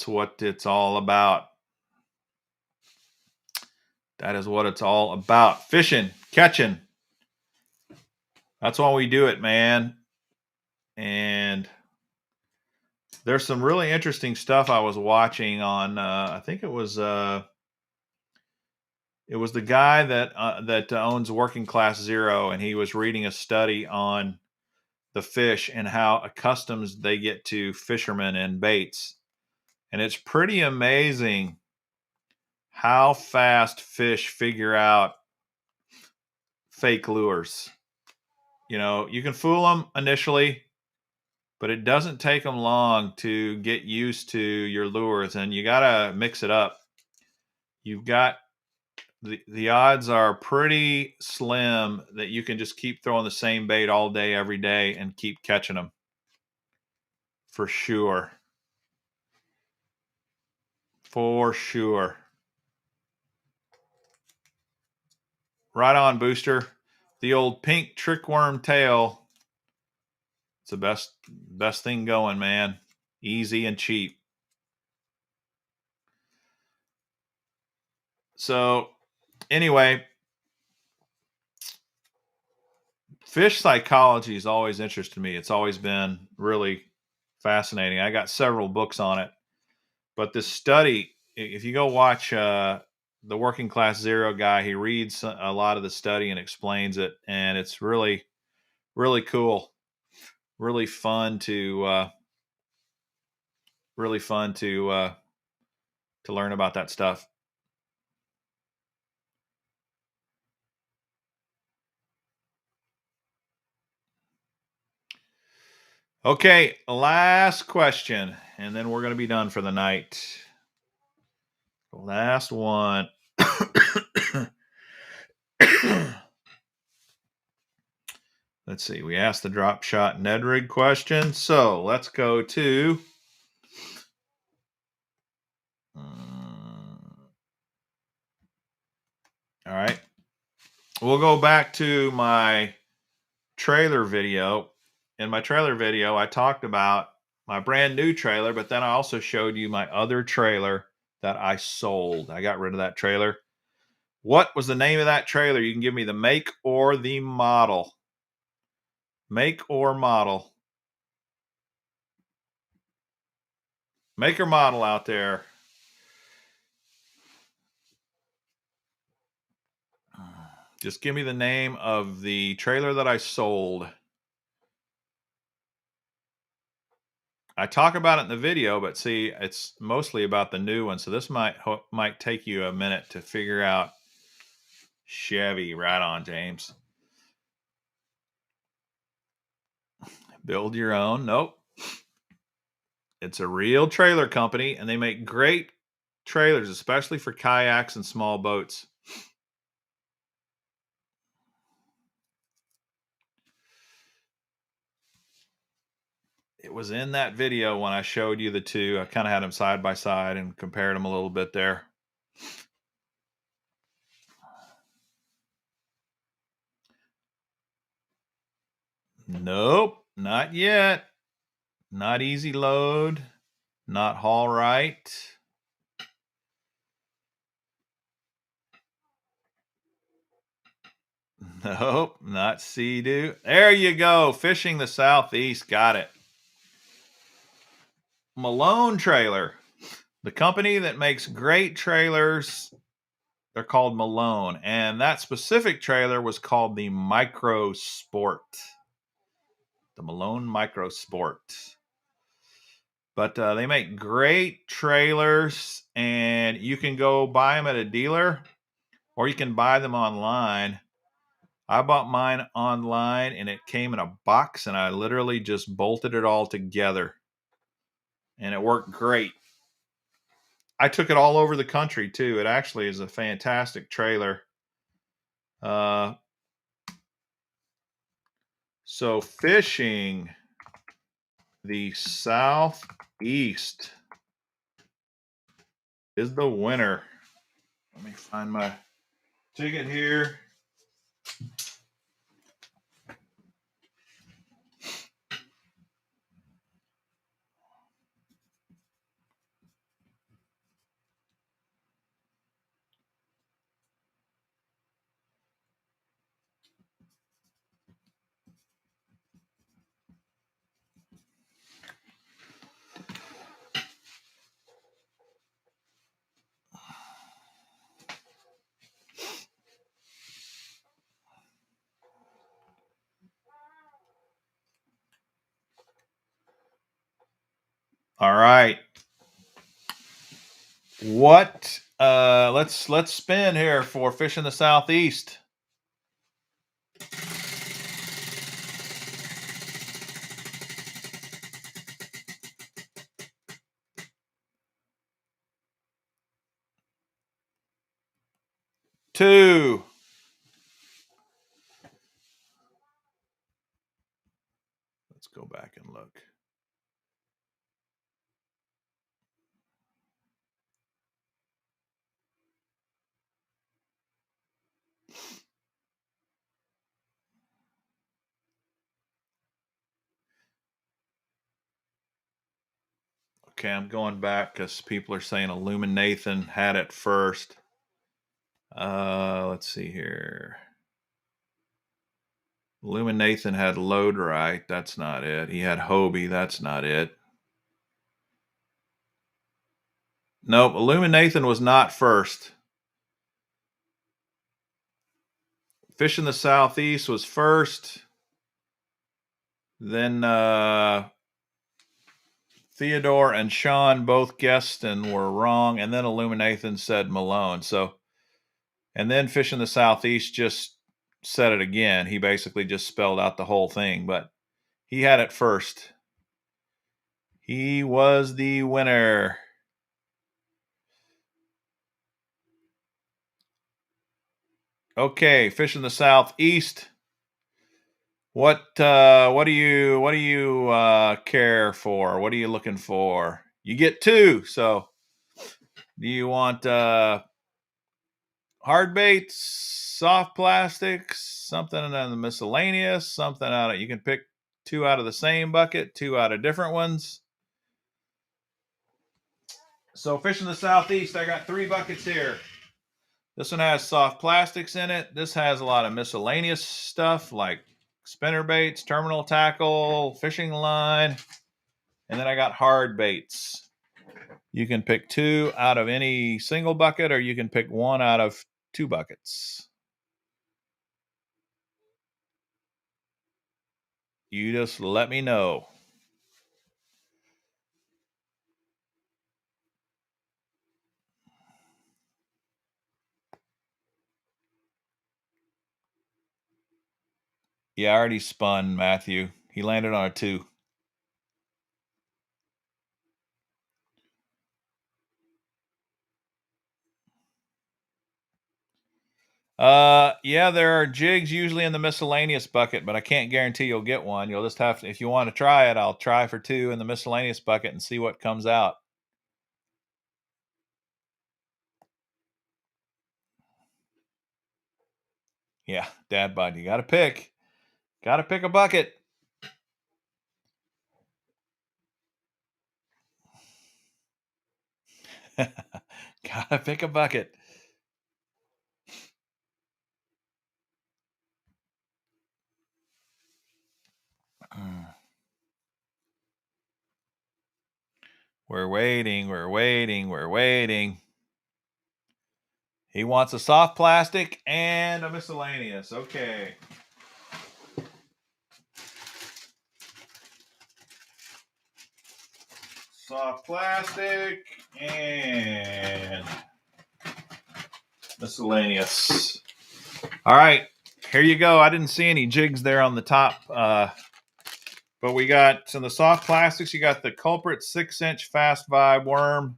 what it's all about. That is what it's all about. Fishing, catching. That's why we do it, man. And there's some really interesting stuff I was watching on I think it was the guy that owns Working Class Zero, and he was reading a study on the fish and how accustomed they get to fishermen and baits. And it's pretty amazing how fast fish figure out fake lures. You know, you can fool them initially, but it doesn't take them long to get used to your lures, and you got to mix it up. You've got the odds are pretty slim that you can just keep throwing the same bait all day, every day, and keep catching them. For sure. For sure. Right on, Booster. The old pink trickworm tail. It's the best thing going, man. Easy and cheap. So, anyway, fish psychology has always interested me. It's always been really fascinating. I got several books on it. But this study, if you go watch the Working Class Zero guy, he reads a lot of the study and explains it, and it's really, really cool, really fun to learn about that stuff. Okay, last question, and then we're going to be done for the night. Last one. Let's see. We asked the drop shot Ned rig question. So let's go to. All right. we'll go back to my trailer video. In my trailer video, I talked about my brand new trailer, but then I also showed you my other trailer that I sold. I got rid of that trailer. What was the name of that trailer? You can give me the make or the model. Make or model. Make or model out there. Just give me the name of the trailer that I sold. I talk about it in the video, but see, it's mostly about the new one. So this might take you a minute to figure out. Chevy. Right on, James. Build your own. Nope. It's a real trailer company, and they make great trailers, especially for kayaks and small boats. It was in that video when I showed you the two. I kind of had them side by side and compared them a little bit there. Nope, not yet. Not easy load. Not haul right. Nope, not Sea-Doo. There you go. Fishing the Southeast. Got it. Malone Trailer. The company that makes great trailers, they're called Malone. And that specific trailer was called the Micro Sport. The Malone Micro Sport. But they make great trailers, and you can go buy them at a dealer or you can buy them online. I bought mine online, and it came in a box, and I literally just bolted it all together. And it worked great. I took it all over the country, too. It actually is a fantastic trailer. So fishing the Southeast is the winner. Let me find my ticket here. All right. What let's spin here for fishing the Southeast. Two. Let's go back and look. Okay, I'm going back because people are saying Illuminathan had it first. Let's see here. Illuminathan had load right. That's not it. He had Hobie. That's not it. Nope, Illuminathan was not first. Fishing the Southeast was first. Then Theodore and Sean both guessed and were wrong. And then Illuminathan said Malone. So, and then Fishing the Southeast just said it again. He basically just spelled out the whole thing, but he had it first. He was the winner. Okay, Fishing the Southeast. What do you care for? What are you looking for? You get two. So do you want hard baits, soft plastics, something in the miscellaneous, something out of, you can pick 2 out of the same bucket, 2 out of different ones. So fishing the Southeast, I got 3 buckets here. This one has soft plastics in it. This has a lot of miscellaneous stuff like spinner baits, terminal tackle, fishing line. And then I got hard baits. You can pick 2 out of any single bucket, or you can pick 1 out of 2 buckets. You just let me know. Yeah, I already spun Matthew. He landed on a 2. Yeah, there are jigs usually in the miscellaneous bucket, but I can't guarantee you'll get one. You'll just have to, if you want to try it, I'll try for 2 in the miscellaneous bucket and see what comes out. Yeah, dad bod, you gotta pick a bucket. Gotta pick a bucket. We're waiting, we're waiting, we're waiting. He wants a soft plastic and a miscellaneous. Okay. Soft plastic and miscellaneous. All right, here you go. I didn't see any jigs there on the top, but we got in the soft plastics. You got the Culprit 6-inch Fast Vibe worm.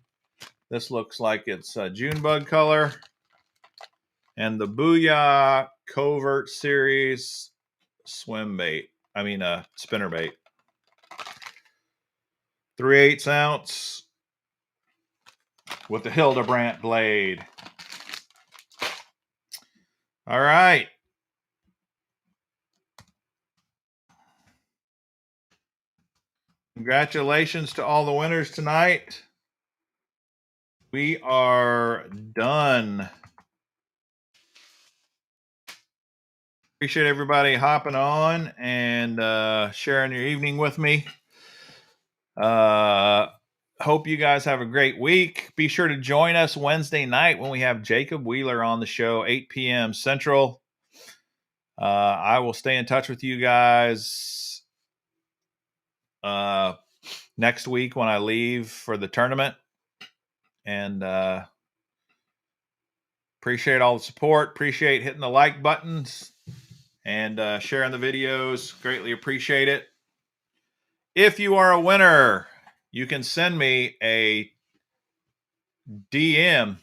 This looks like it's a June bug color, and the Booyah Covert Series swim bait. I mean, spinner bait. 3/8 ounce with the Hildebrandt blade. All right. Congratulations to all the winners tonight. We are done. Appreciate everybody hopping on and sharing your evening with me. Hope you guys have a great week. Be sure to join us Wednesday night when we have Jacob Wheeler on the show, 8 p.m. Central. I will stay in touch with you guys next week when I leave for the tournament. And appreciate all the support. Appreciate hitting the like buttons and sharing the videos. Greatly appreciate it. If you are a winner, you can send me a DM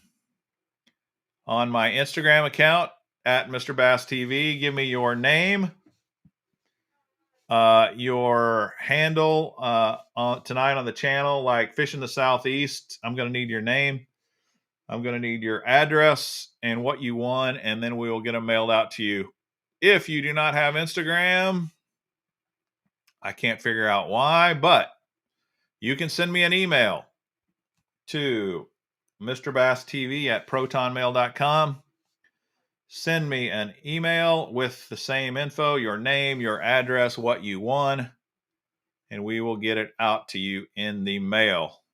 on my Instagram account at Mr. Bass TV. Give me your name, your handle tonight on the channel, like Fishing the Southeast. I'm going to need your name. I'm going to need your address and what you won, and then we will get them mailed out to you. If you do not have Instagram, I can't figure out why, but you can send me an email to mrbasstv@protonmail.com. Send me an email with the same info, your name, your address, what you won, and we will get it out to you in the mail.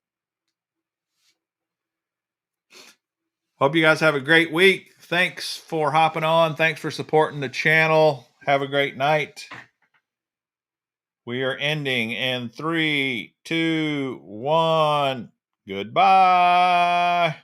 Hope you guys have a great week. Thanks for hopping on. Thanks for supporting the channel. Have a great night. We are ending in 3, 2, 1. Goodbye.